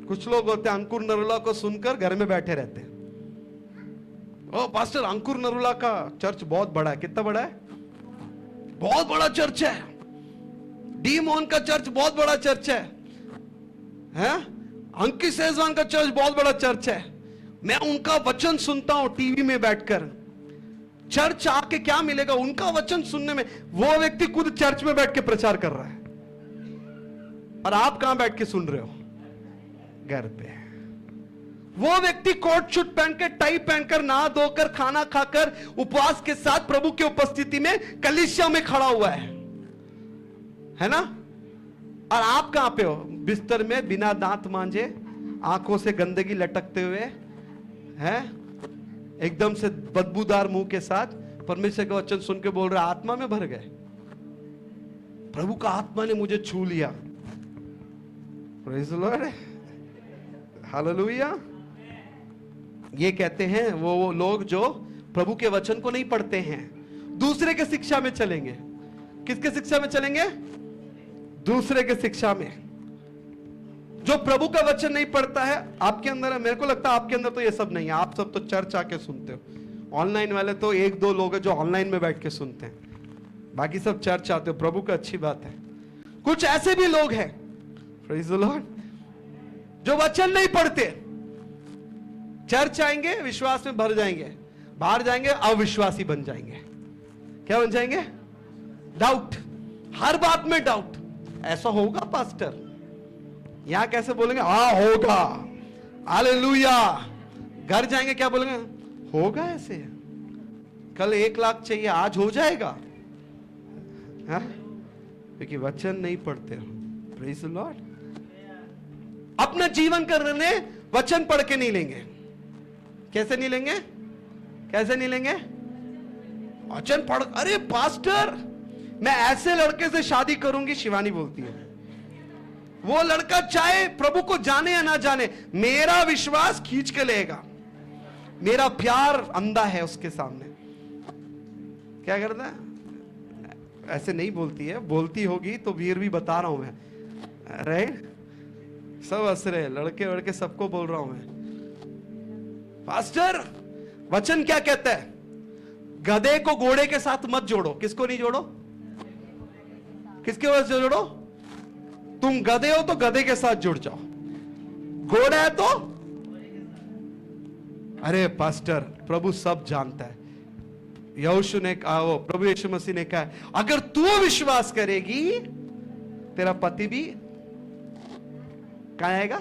कुछ लोग होते हैं अंकुर नरूला को सुनकर घर में बैठे रहते हैं। ओ पास्टर, अंकुर नरूला का चर्च बहुत बड़ा है। कितना बड़ा है? बहुत बड़ा चर्च है। डी मोहन का चर्च बहुत बड़ा चर्च है, हैं? अंकित सेजवान का चर्च बहुत बड़ा चर्च है। मैं उनका वचन सुनता हूं टीवी में बैठकर। चर्च आके क्या मिलेगा? उनका वचन सुनने में। वो व्यक्ति खुद चर्च में बैठ के प्रचार कर रहा है, और आप कहां बैठ के सुन रहे हो? घर पे। वो व्यक्ति कोट शूट पहन के, टाई पहनकर, नहा धोकर, खाना खाकर, उपवास के साथ प्रभु की उपस्थिति में कलीसिया में खड़ा हुआ है ना? और आप कहां पे हो? बिस्तर में बिना दांत मांजे, आंखों से गंदगी लटकते हुए, हैं? एकदम से बदबूदार मुंह के साथ परमेश्वर का वचन सुन के बोल रहे, आत्मा में भर गए। प्रभु का आत्मा ने मुझे छू लिया। Praise the Lord, hallelujah. ये कहते हैं वो लोग जो प्रभु के वचन को नहीं पढ़ते हैं, दूसरे के शिक्षा में चलेंगे। किसके शिक्षा में चलेंगे? दूसरे के शिक्षा में। जो प्रभु का वचन नहीं पढ़ता है, आपके अंदर है। मेरे को लगता है आपके अंदर तो ये सब नहीं है। आप सब तो चर्च आके सुनते हो। ऑनलाइन वाले तो एक दो लोग हैं जो ऑनलाइन में बैठ के सुनते हैं, बाकी सब चर्च आते हो। प्रभु का अच्छी बात है। कुछ ऐसे भी लोग हैं, प्रेज़ द लॉर्ड, जो वचन नहीं पढ़ते, चर्च आएंगे, विश्वास में भर जाएंगे, बाहर जाएंगे अविश्वासी बन जाएंगे। क्या बन जाएंगे? डाउट, हर बात में डाउट। ऐसा होगा पास्टर? यहां कैसे बोलेंगे? हाँ होगा, हालेलुया। घर जाएंगे क्या बोलेंगे? होगा ऐसे। कल 1 लाख चाहिए, आज हो जाएगा। हाँ? क्योंकि वचन नहीं पढ़ते हो। Praise the Lord. अपना जीवन का निर्णय वचन पढ़ के नहीं लेंगे। कैसे नहीं लेंगे? कैसे नहीं लेंगे? वचन पढ़। अरे पास्टर, मैं ऐसे लड़के से शादी करूंगी, शिवानी बोलती है। वो लड़का चाहे प्रभु को जाने या ना जाने, मेरा विश्वास खींच के लेगा। मेरा प्यार अंधा है उसके सामने। क्या करता है? ऐसे नहीं बोलती है, बोलती होगी तो वीर भी बता रहा हूं मैं, राइट? सब हंस रहे, लड़के वड़के सबको बोल रहा हूं मैं। पास्टर, वचन क्या कहता है? गधे को घोड़े के साथ मत जोड़ो। किसको नहीं जोड़ो? किसके वजह से जोड़ो? तुम गधे हो तो गधे के साथ जुड़ जाओ, घोड़ा है तो। अरे पास्टर, प्रभु सब जानता है। यहोशू ने कहा, वो प्रभु यीशु मसीह ने कहा, अगर तू विश्वास करेगी, तेरा पति भी कहां आएगा?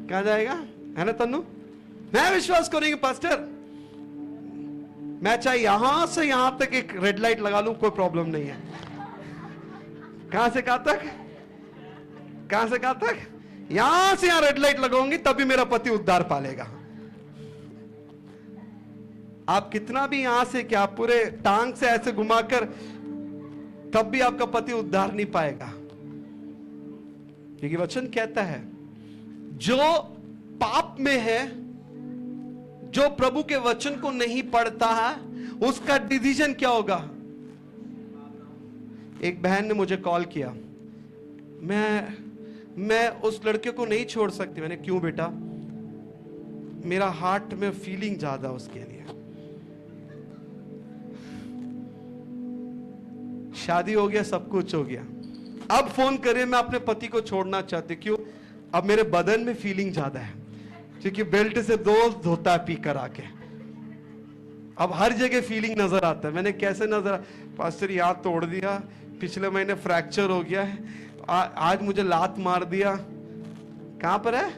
कहां जाएगा? है ना तन्नू? मैं विश्वास करूंगी पास्टर, मैं चाहे यहां से यहां तक एक रेड लाइट लगा लूं, कोई प्रॉब्लम नहीं है। कहां से कहां तक? कहां से कहां तक? यहां से यहां रेड लाइट लगाऊंगी, तभी मेरा पति उद्धार पालेगा। आप कितना भी यहां से क्या पूरे टांग से ऐसे घुमाकर, तब भी आपका पति उद्धार नहीं पाएगा। क्योंकि वचन कहता है, जो पाप में है, जो प्रभु के वचन को नहीं पढ़ता है, उसका डिसीजन क्या होगा? एक बहन ने मुझे कॉल किया, मैं उस लड़के को नहीं छोड़ सकती। मैंने, क्यों बेटा? मेरा हार्ट में फीलिंग ज्यादा उसके लिए। शादी हो गया, सब कुछ हो गया, अब फोन करे, मैं अपने पति को छोड़ना चाहती। क्यों? अब मेरे बदन में फीलिंग ज्यादा है, क्योंकि बेल्ट से दोस्त धोता है पी कर आके। अब हर जगह फीलिंग नजर आता है। मैंने, कैसे नजर? पास्टर यहाँ तोड़ दिया, पिछले महीने फ्रैक्चर हो गया है, आज मुझे लात मार दिया। कहां पर है?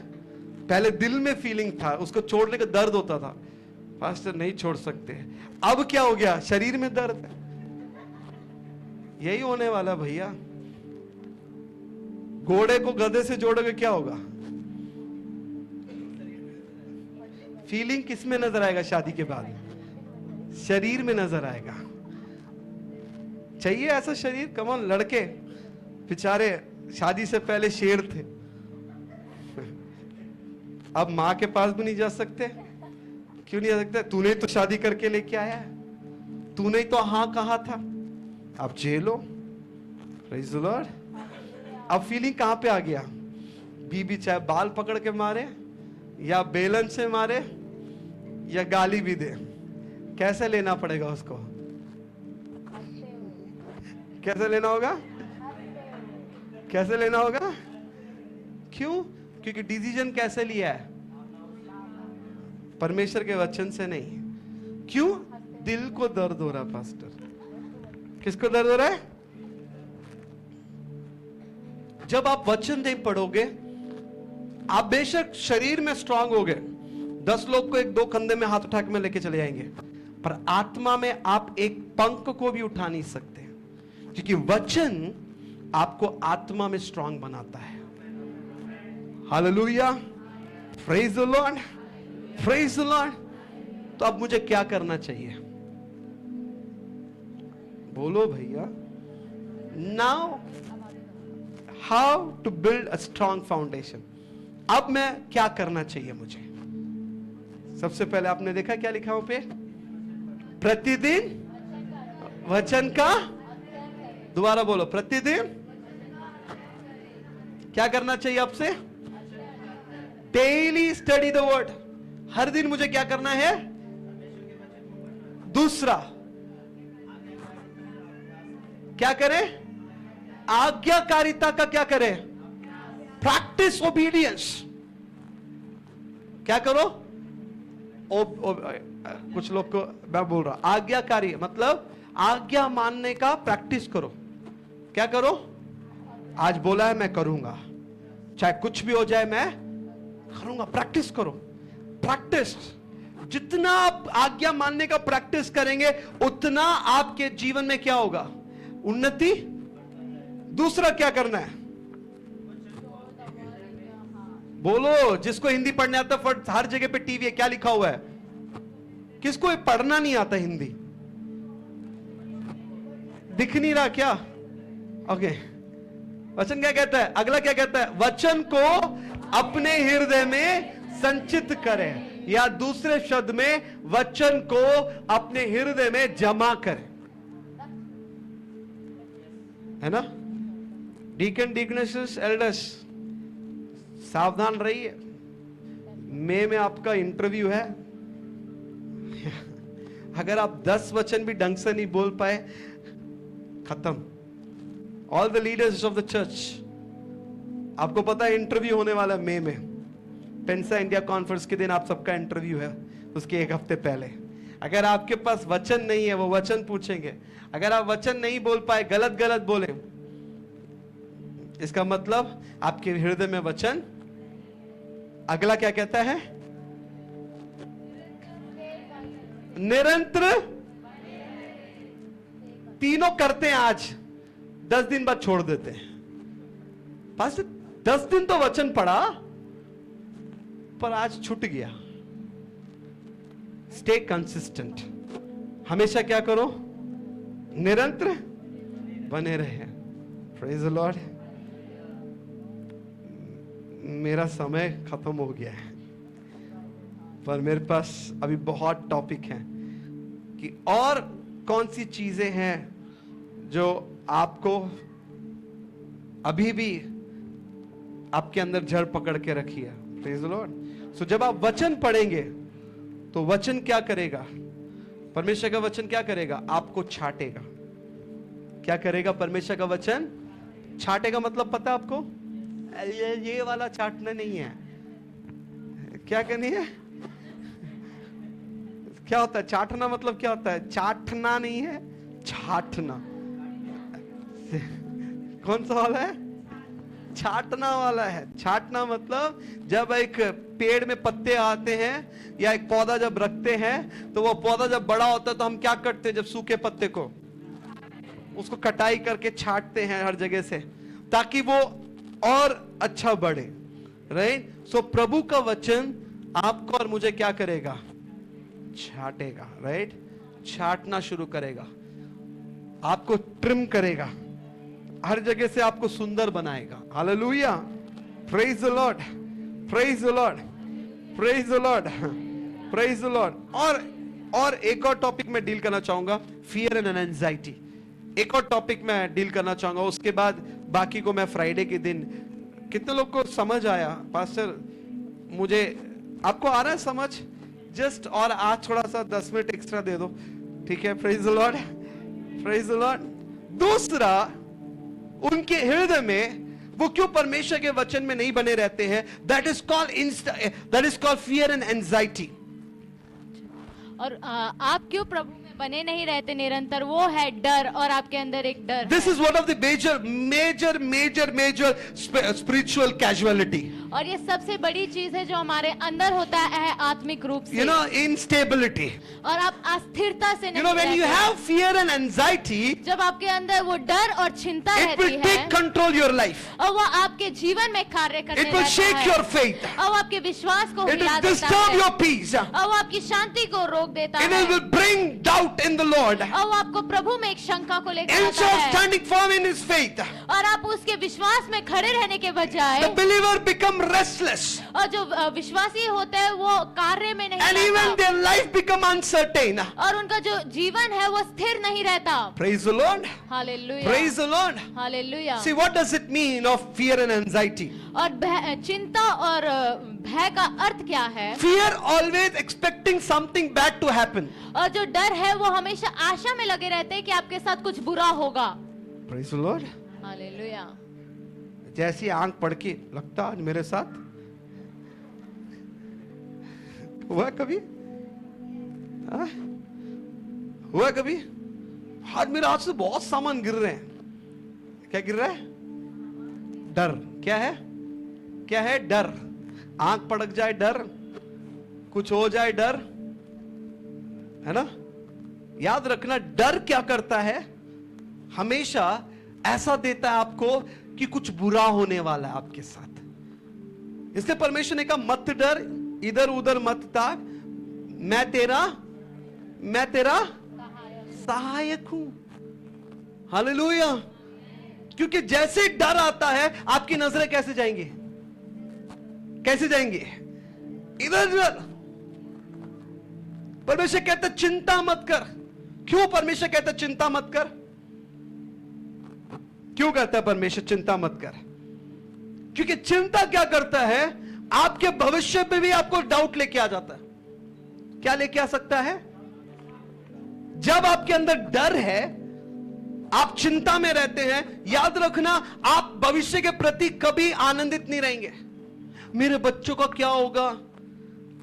पहले दिल में फीलिंग था, उसको छोड़ने का दर्द होता था। पास्टर नहीं छोड़ सकते। अब क्या हो गया? शरीर में दर्द है। यही होने वाला भैया। घोड़े को गधे से जोड़ोगे क्या होगा? फीलिंग किस में नजर आएगा? शादी के बाद शरीर में नजर आएगा। चाहिए ऐसा शरीर? कमॉन, लड़के बेचारे शादी से पहले शेर थे, अब मां के पास भी नहीं जा सकते। क्यों नहीं जा सकते? तूने तो शादी करके लेके आया है, तूने तो हाँ कहा था, अब जेलो। Praise the Lord. अब फीलिंग कहां पे आ गया? बीबी चाहे बाल पकड़ के मारे, या बेलन से मारे, या गाली भी दे, कैसे लेना पड़ेगा उसको? कैसे लेना होगा? कैसे लेना होगा? क्यों? क्योंकि डिसीजन कैसे लिया है? परमेश्वर के वचन से नहीं। क्यों? दिल को दर्द हो रहा है पास्टर। किसको दर्द हो रहा है? जब आप वचन नहीं पढ़ोगे, आप बेशक शरीर में स्ट्रांग हो गए, 10 लोग को 1-2 कंधे में हाथ उठा के में लेके चले जाएंगे, पर आत्मा में आप एक पंख को भी उठा नहीं सकते, क्योंकि वचन आपको आत्मा में स्ट्रांग बनाता है। Hallelujah, praise the Lord, praise the Lord. तो अब मुझे क्या करना चाहिए? बोलो भैया। Now how to build a strong foundation. अब मैं क्या करना चाहिए मुझे? सबसे पहले आपने देखा क्या लिखा वहां पे? प्रतिदिन वचन का, दोबारा बोलो, प्रतिदिन क्या करना चाहिए आपसे? Daily study the word. हर दिन मुझे क्या करना है? दूसरा क्या करें? आज्ञाकारिता का क्या करें? Practice obedience. क्या करो? कुछ लोग को मैं बोल रहा, आज्ञाकारी मतलब आज्ञा मानने का प्रैक्टिस करो। क्या करो? आज बोला है मैं करूंगा, चाहे कुछ भी हो जाए मैं करूंगा। प्रैक्टिस करो, प्रैक्टिस। जितना आप आज्ञा मानने का प्रैक्टिस करेंगे, उतना आपके जीवन में क्या होगा? उन्नति। दूसरा क्या करना है? बोलो, जिसको हिंदी पढ़ने आता है, हर जगह पे टीवी है, क्या लिखा हुआ है? किसको पढ़ना नहीं आता हिंदी? दिख नहीं रहा क्या? ओके, वचन क्या कहता है? अगला क्या कहता है? वचन को अपने हृदय में संचित करें, या दूसरे शब्द में वचन को अपने हृदय में जमा करें, है ना? डीकन, डीकनेसेस, एल्डर्स, सावधान रहिए। मई में आपका इंटरव्यू है। अगर आप 10 वचन भी ढंग से नहीं बोल पाए, खत्म। All the leaders of the church, आपको पता है इंटरव्यू होने वाला मई में। पेंसा इंडिया कॉन्फ्रेंस के दिन आप सबका इंटरव्यू है, उसके 1 हफ्ते पहले। अगर आपके पास वचन नहीं है, वो वचन पूछेंगे। अगर आप वचन नहीं बोल पाए, गलत गलत बोले, इसका मतलब आपके हृदय में वचन। अगला क्या कहता है? निरंतर। तीनों करते हैं आज, 10 दिन बाद छोड़ देते हैं। पास 10 दिन तो वचन पढ़ा, पर आज छूट गया। Stay consistent. हमेशा क्या करो? निरंतर बने रहे। Praise the Lord. मेरा समय खत्म हो गया है, पर मेरे पास अभी बहुत टॉपिक हैं कि और कौन सी चीजें हैं जो आपको अभी भी आपके अंदर जड़ पकड़ के रखी है। Praise the Lord. सो जब आप वचन पढ़ेंगे तो वचन क्या करेगा? परमेश्वर का वचन क्या करेगा? आपको छाटेगा। क्या करेगा? परमेश्वर का वचन छाटेगा। मतलब पता है आपको? ये वाला छाटना नहीं है। क्या करनी है? क्या होता है चाटना? मतलब क्या होता है? चाटना नहीं है, छाटना। कौन सा वाला है? छाटना वाला है। छाटना मतलब जब एक पेड़ में पत्ते आते हैं या एक पौधा जब रखते हैं, तो वो पौधा जब बड़ा होता है तो हम क्या करते हैं? जब सूखे पत्ते को उसको कटाई करके छाटते हैं हर जगह से, ताकि वो और अच्छा बढ़े। राइट? सो प्रभु का वचन आपको और मुझे क्या करेगा? छाटेगा। राइट? छाटना शुरू करेगा, आपको ट्रिम करेगा, हर जगह से आपको सुंदर बनाएगा। Hallelujah, praise the Lord, praise the Lord, praise the Lord, praise the Lord. और एक और टॉपिक मैं डील करना चाहूंगा, फियर एंड एंजाइटी। एक और टॉपिक मैं डील करना चाहूंगा, उसके बाद बाकी को मैं फ्राइडे के दिन। कितने लोग को समझ आया? पास्टर मुझे, आपको आ रहा है समझ? जस्ट और आज थोड़ा सा 10 मिनट एक्स्ट्रा दे दो, ठीक है? Praise the Lord, praise the Lord. दूसरा, उनके हृदय में वो क्यों परमेश्वर के वचन में नहीं बने रहते हैं? That is called fear and anxiety. और आप क्यों प्रभु में बने नहीं रहते निरंतर, वो है डर, और आपके अंदर एक डर This है। is one of the major spiritual casualty. और ये सबसे बड़ी चीज है जो हमारे अंदर होता है आत्मिक रूप से। You know, instability. और आप अस्थिरता से You नहीं know, when you रहते। have fear and anxiety, जब आपके अंदर वो डर और चिंता it रहती will है, take control your life. और वो आपके जीवन में कार्य करने It will लगता shake है, your faith. और वो आपके विश्वास को It हिला will देता disturb है, your peace. और वो आपकी शांति को रोक देता It है, will bring doubt in the Lord. और वो आपको प्रभु में एक शंका को लेकर आता Instead of है, standing firm in his faith, और आप उसके विश्वास में खड़े रहने के बजाय, the believer become restless. और जो विश्वासी होते हैं वो कार्य में नहीं And even रहता, their life become uncertain. और उनका जो जीवन है वो स्थिर नहीं रहता। Praise the Lord. Hallelujah, Praise the Lord. Hallelujah. See, what does it mean of fear and anxiety? और चिंता और भय का अर्थ क्या है? Fear always expecting something bad to happen. और जो डर है वो हमेशा आशा में लगे रहते हैं कि आपके साथ कुछ बुरा होगा। Praise the Lord. हालेलुया। जैसी आंख पड़ के लगता आज मेरे साथ हुआ कभी, हाँ? हुआ कभी, आज मेरे हाथ से बहुत सामान गिर रहे हैं। क्या गिर रहा है? डर। क्या है? क्या है? डर। आंख पड़क जाए डर, कुछ हो जाए डर, है ना? याद रखना, डर क्या करता है? हमेशा ऐसा देता है आपको कि कुछ बुरा होने वाला है आपके साथ। इसलिए परमेश्वर ने कहा मत डर, इधर उधर मत ताक, मैं तेरा सहायक हूं। हालेलुया। क्योंकि जैसे ही डर आता है आपकी नजरें कैसे जाएंगी? कैसे जाएंगी? इधर उधर। परमेश्वर कहता चिंता मत कर। क्यों परमेश्वर कहता चिंता मत कर? क्यों कहता है परमेश्वर चिंता मत कर? क्योंकि चिंता क्या करता है? आपके भविष्य पे भी आपको डाउट लेके आ जाता है। क्या लेके आ सकता है? जब आपके अंदर डर है, आप चिंता में रहते हैं, याद रखना आप भविष्य के प्रति कभी आनंदित नहीं रहेंगे। मेरे बच्चों का क्या होगा?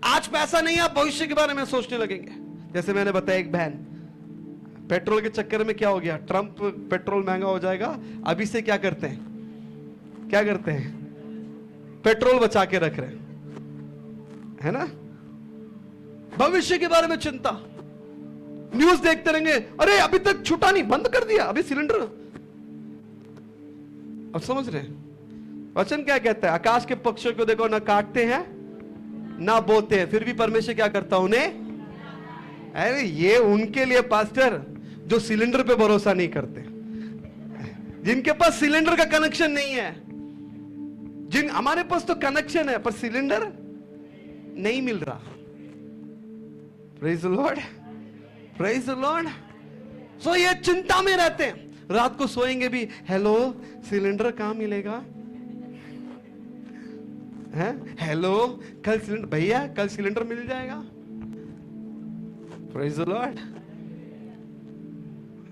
आज पैसा नहीं है, आप भविष्य के बारे में सोचने लगेंगे। जैसे मैंने बताया, एक बहन, पेट्रोल के चक्कर में क्या हो गया? ट्रंप पेट्रोल महंगा हो जाएगा, अभी से क्या करते हैं? क्या करते हैं? पेट्रोल बचा के रख रहे हैं, है ना? भविष्य के बारे में चिंता। न्यूज देखते रहेंगे, अरे अभी तक छूटा नहीं, बंद कर दिया अभी सिलेंडर। अब समझ रहे हैं वचन क्या कहता है? आकाश के पक्षियों को देखो, ना काटते हैं ना बोते हैं, फिर भी परमेश्वर क्या करता है उन्हें? अरे ये उनके लिए पास्टर जो सिलेंडर पे भरोसा नहीं करते, जिनके पास सिलेंडर का कनेक्शन नहीं है। हमारे पास तो कनेक्शन है पर सिलेंडर नहीं मिल रहा। Praise the Lord, praise the Lord. So ये चिंता में रहते हैं, रात को सोएंगे भी, हेलो सिलेंडर कहां मिलेगा? है हेलो, कल सिलेंडर भैया, कल सिलेंडर मिल जाएगा। Praise the Lord,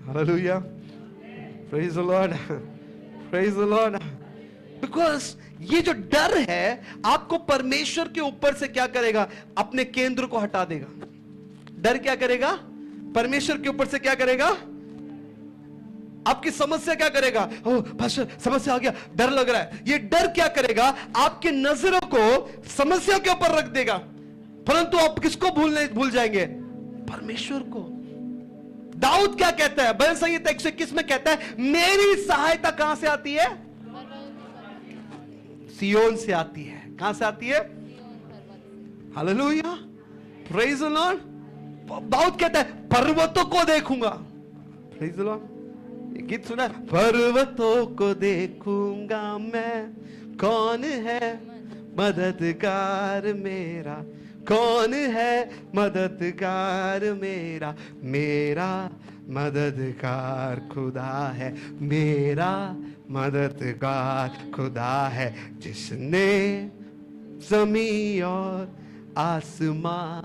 hallelujah, praise the Lord, praise the Lord. Because ये जो डर है आपको परमेश्वर के ऊपर से क्या करेगा? अपने केंद्र को हटा देगा। डर क्या करेगा? परमेश्वर के ऊपर से क्या करेगा? आपकी समस्या क्या करेगा? ओ पास्टर समस्या आ गया, डर लग रहा है। ये डर क्या करेगा? आपके नजरों को समस्या के ऊपर रख देगा, परंतु आप किसको भूल जाएंगे? परमेश्वर को। दाऊद क्या कहता है? भजन संहिता 121 में कहता है, मेरी सहायता कहां से आती है? सियोन से आती है। कहां से आती है? Hallelujah, praise the Lord. दाऊद कहता है, पर्वतों को देखूंगा। Praise the Lord. गीत सुना, पर्वतों को देखूंगा मैं, कौन है मददगार मेरा? कौन है मददगार मेरा? मेरा मददगार खुदा है, मेरा मददगार खुदा है, जिसने ज़मीं और आसमां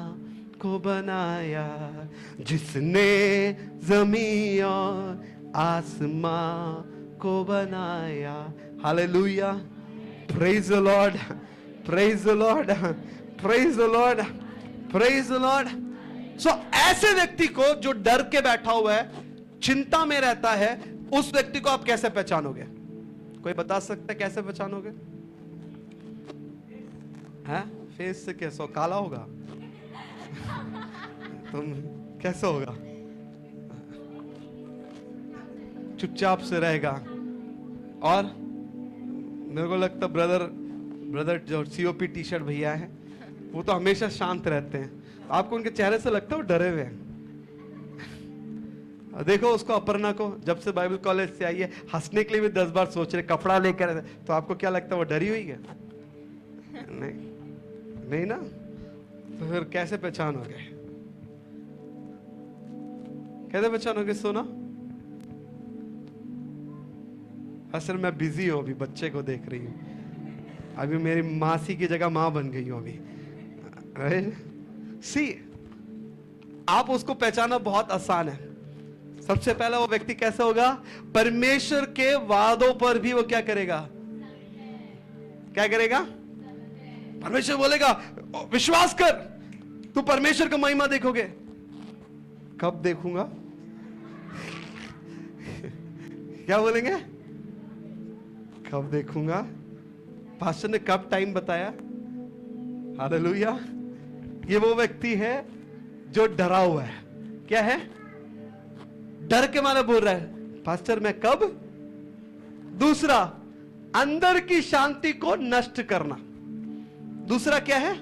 को बनाया, जिसने ज़मीं और आसमां को बनाया। Hallelujah, praise the Lord, praise the Lord, praise the Lord, praise the Lord. ऐसे व्यक्ति को जो डर के बैठा हुआ है, चिंता में रहता है, उस व्यक्ति को आप कैसे पहचानोगे? कोई बता सकता है कैसे पहचानोगे? हैं? फेस से कैसे काला होगा? तुम कैसे होगा? चुपचाप से रहेगा। और मेरे को लगता ब्रदर जो सीओपी टी शर्ट भैया है, वो तो हमेशा शांत रहते हैं। आपको उनके चेहरे से लगता है वो डरे हुए हैं। देखो उसको, अपर्णा को, जब से बाइबल कॉलेज से आई है, हंसने के लिए भी 10 बार सोच रहे, कपड़ा लेकर, तो आपको क्या लगता है वो डरी हुई है? नहीं ना। तो फिर कैसे पहचानोगे? कैसे पहचानोगे? सुना, असल मैं बिजी हूं, अभी बच्चे को देख रही हूं, अभी मेरी मासी की जगह मां बन गई हूं अभी। सी, आप उसको पहचानना बहुत आसान है। सबसे पहला वो व्यक्ति कैसा होगा? परमेश्वर के वादों पर भी वो क्या करेगा? क्या करेगा? परमेश्वर बोलेगा विश्वास कर, तू परमेश्वर का महिमा देखोगे। कब देखूंगा? क्या बोलेंगे? कब देखूंगा? पास्टर ने कब टाइम बताया? हालेलुया। ये वो व्यक्ति है जो डरा हुआ है। क्या है? डर के मारे बोल रहा है पास्टर मैं कब? दूसरा, अंदर की शांति को नष्ट करना। दूसरा क्या है?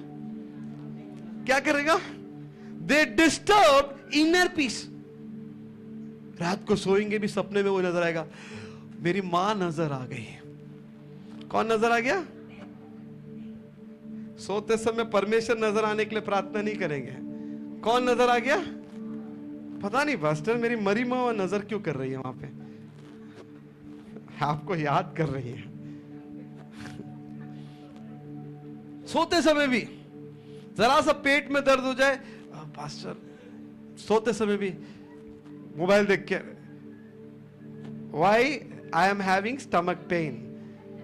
क्या करेगा? दे डिस्टर्ब इनर पीस। रात को सोएंगे भी सपने में वो नजर आएगा, मेरी मां नजर आ गई। कौन नजर आ गया? सोते समय परमेश्वर नजर आने के लिए प्रार्थना नहीं करेंगे। कौन नजर आ गया? पता नहीं पास्टर मेरी मरी मां नजर क्यों कर रही है वहां पे, आपको याद कर रही है। सोते समय भी जरा सा पेट में दर्द हो जाए, पास्टर सोते समय भी मोबाइल देख के, why I am having stomach pain,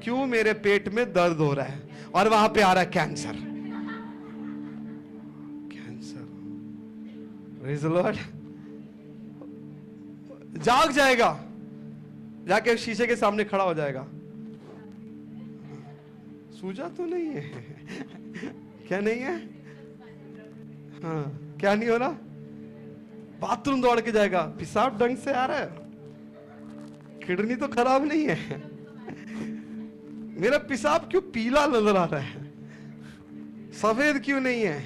क्यों मेरे पेट में दर्द हो रहा है, और वहां पे आ रहा है cancer. Cancer, praise the Lord. जाग जाएगा, जाके शीशे के सामने खड़ा हो जाएगा, सूजा तो नहीं है? क्या नहीं है? हाँ, क्या नहीं हो रहा? बाथरूम दौड़ के जाएगा, पेशाब ढंग से आ रहा है, किडनी तो खराब नहीं है, मेरा पेशाब क्यों पीला नजर आ रहा है, सफेद क्यों नहीं है?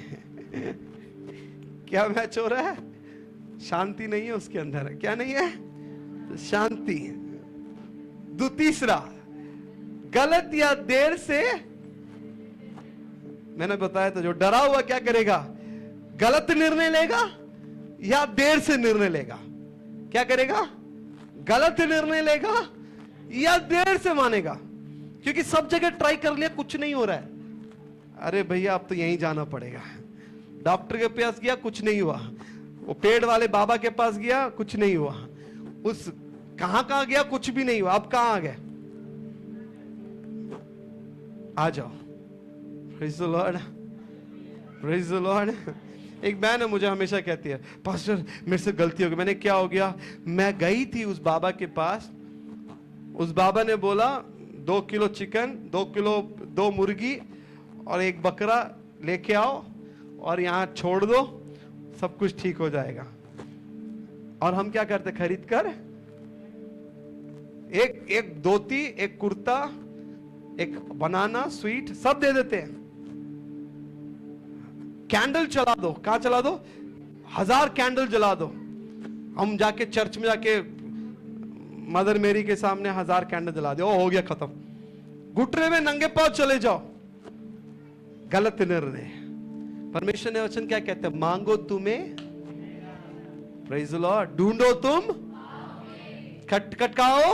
क्या मैच हो रहा है? शांति नहीं है उसके अंदर। क्या नहीं है? शांति। तीसरा, गलत या देर से, मैंने बताया था जो डरा हुआ क्या करेगा? गलत निर्णय लेगा या देर से निर्णय लेगा? क्या करेगा? गलत निर्णय लेगा या देर से मानेगा? क्योंकि सब जगह ट्राई कर लिया, कुछ नहीं हो रहा है। अरे भैया अब तो यहीं जाना पड़ेगा। डॉक्टर के पास गया, कुछ नहीं हुआ। वो पेड़ वाले बाबा के पास गया, कुछ नहीं हुआ। उस कहां गया, कुछ भी नहीं हुआ। अब कहां आ गए? आ जाओ। Praise the Lord, praise the Lord. एक बहन है, मुझे हमेशा कहती है पास्टर मेरे से गलती हो गई। मैंने, क्या हो गया? मैं गई थी उस बाबा के पास, उस बाबा ने बोला 2 किलो चिकन, 2 मुर्गी और 1 बकरा लेके आओ और यहाँ छोड़ दो, सब कुछ ठीक हो जाएगा। और हम क्या करते? खरीद कर एक धोती, एक कुर्ता, एक बनाना, स्वीट सब दे देते हैं। कैंडल चला दो, कहां चला दो? 1000 कैंडल जला दो। हम जाके चर्च में जाके मदर मेरी के सामने 1000 कैंडल जला दो, हो गया खत्म। घुटने में नंगे पांव चले जाओ। गलत निर्णय। परमेश्वर ने वचन क्या कहते हैं? मांगो तुम्हें, प्रेज़ द लॉर्ड, ढूंढो तुम खटखटाओ।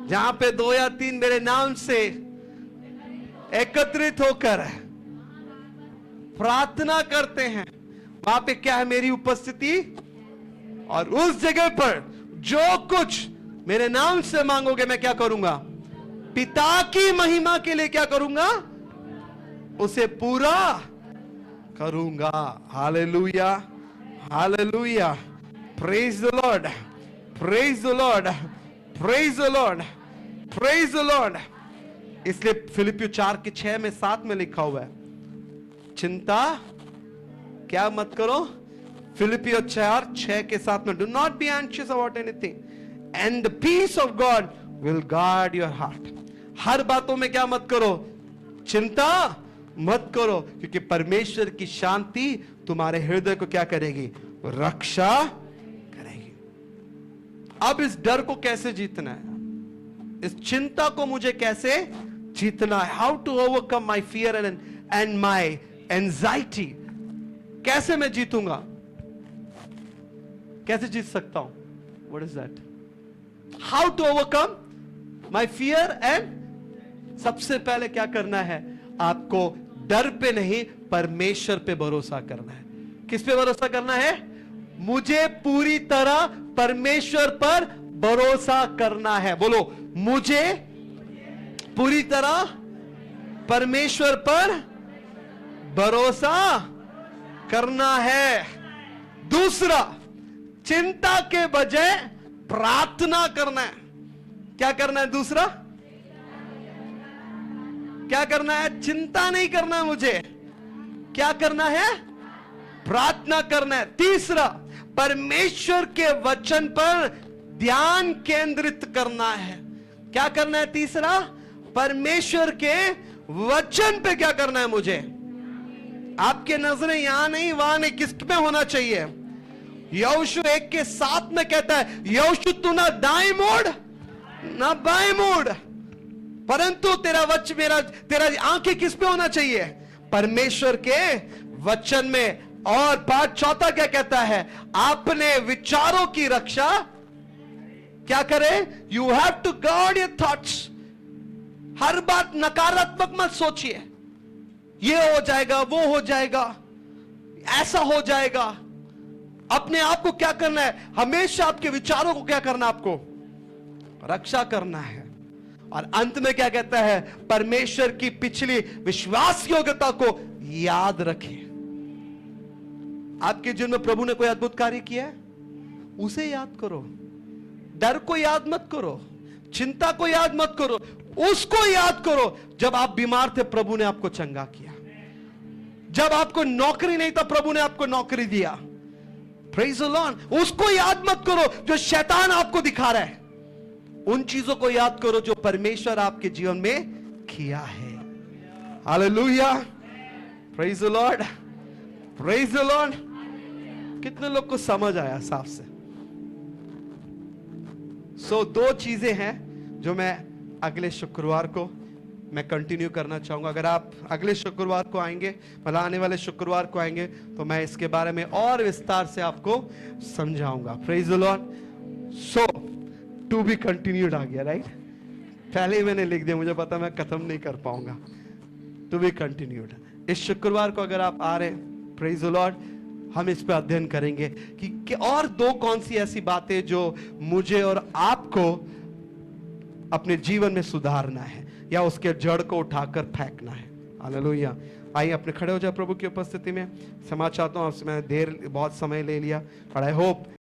जहां पे 2 या 3 मेरे नाम से एकत्रित होकर प्रार्थना करते हैं, वहां पे क्या है? मेरी उपस्थिति। और उस जगह पर जो कुछ मेरे नाम से मांगोगे मैं क्या करूंगा? पिता की महिमा के लिए क्या करूंगा? उसे पूरा करूंगा। Hallelujah, hallelujah, praise the Lord, praise the Lord, praise the Lord, praise the Lord. इसलिए फिलिपियो 4:6 में लिखा हुआ है, चिंता क्या मत करो। फिलिपियो 4:6 में, do not be anxious about anything and the peace of God will guard your heart. हर बातों में क्या मत करो, चिंता मत करो, क्योंकि परमेश्वर की शांति तुम्हारे हृदय को क्या करेगी, रक्षा करेगी। अब इस डर को कैसे जीतना है, इस चिंता को मुझे कैसे जीतना है, how to overcome my fear and my anxiety, कैसे मैं जीतूंगा, कैसे जीत सकता हूं, what is that, how to overcome my fear and, सबसे पहले क्या करना है, आपको डर पे नहीं परमेश्वर पे भरोसा करना है। किस पे भरोसा करना है, मुझे पूरी तरह परमेश्वर पर भरोसा करना है। बोलो, मुझे पूरी तरह परमेश्वर पर भरोसा करना है। दूसरा, चिंता के बजाय प्रार्थना करना है। क्या करना है, दूसरा क्या करना है, चिंता नहीं करना है मुझे, क्या करना है, प्रार्थना करना है। तीसरा, परमेश्वर के वचन पर ध्यान केंद्रित करना है। क्या करना है, तीसरा, परमेश्वर के वचन पे क्या करना है मुझे, आपके नजरें यहां नहीं वहां नहीं, किस में होना चाहिए। यहोशू 1:7 में कहता है, यहोशू तू ना दाएं मोड़ ना बाएं मोड़, परंतु तेरा तेरा आंखें किस पे होना चाहिए, परमेश्वर के वचन में। और पाठ चौथा क्या कहता है, अपने विचारों की रक्षा क्या करे, you have to guard your thoughts. हर बात नकारात्मक मत सोचिए, ये हो जाएगा, वो हो जाएगा, ऐसा हो जाएगा। अपने आप को क्या करना है, हमेशा आपके विचारों को क्या करना, आपको रक्षा करना है। और अंत में क्या कहता है, परमेश्वर की पिछली विश्वास योग्यता को याद रखें। आपके जीवन में प्रभु ने कोई अद्भुत कार्य किया है, उसे याद करो। डर को याद मत करो, चिंता को याद मत करो, उसको याद करो। जब आप बीमार थे प्रभु ने आपको चंगा किया, जब आपको नौकरी नहीं था प्रभु ने आपको नौकरी दिया। Praise the Lord. उसको याद मत करो जो शैतान आपको दिखा रहा है, उन चीजों को याद करो जो परमेश्वर आपके जीवन में किया है। Hallelujah, praise the Lord, praise the Lord. कितने लोग को समझ आया साफ से। दो चीजें हैं जो मैं अगले शुक्रवार को मैं कंटिन्यू करना चाहूंगा। अगर आप अगले शुक्रवार को आएंगे, मतलब आने वाले शुक्रवार को आएंगे, तो मैं इसके बारे में और विस्तार से आपको समझाऊंगा। Praise the Lord. To be continued आ गया, राइट। पहले ही मैंने लिख दिया, मुझे पता मैं खत्म नहीं कर पाऊंगा। To be continued. इस शुक्रवार को अगर आप आ रहे, प्रेज़ द लॉर्ड, हम इस पर अध्ययन करेंगे कि और दो कौन सी ऐसी बातें जो मुझे और आपको अपने जीवन में सुधारना है या उसके जड़ को उठाकर फेंकना है। हालेलुया। आइए अपने खड़े हो जाए प्रभु की उपस्थिति में। क्षमा चाहता हूं आपसे, मैंने बहुत समय ले लिया, बट आई होप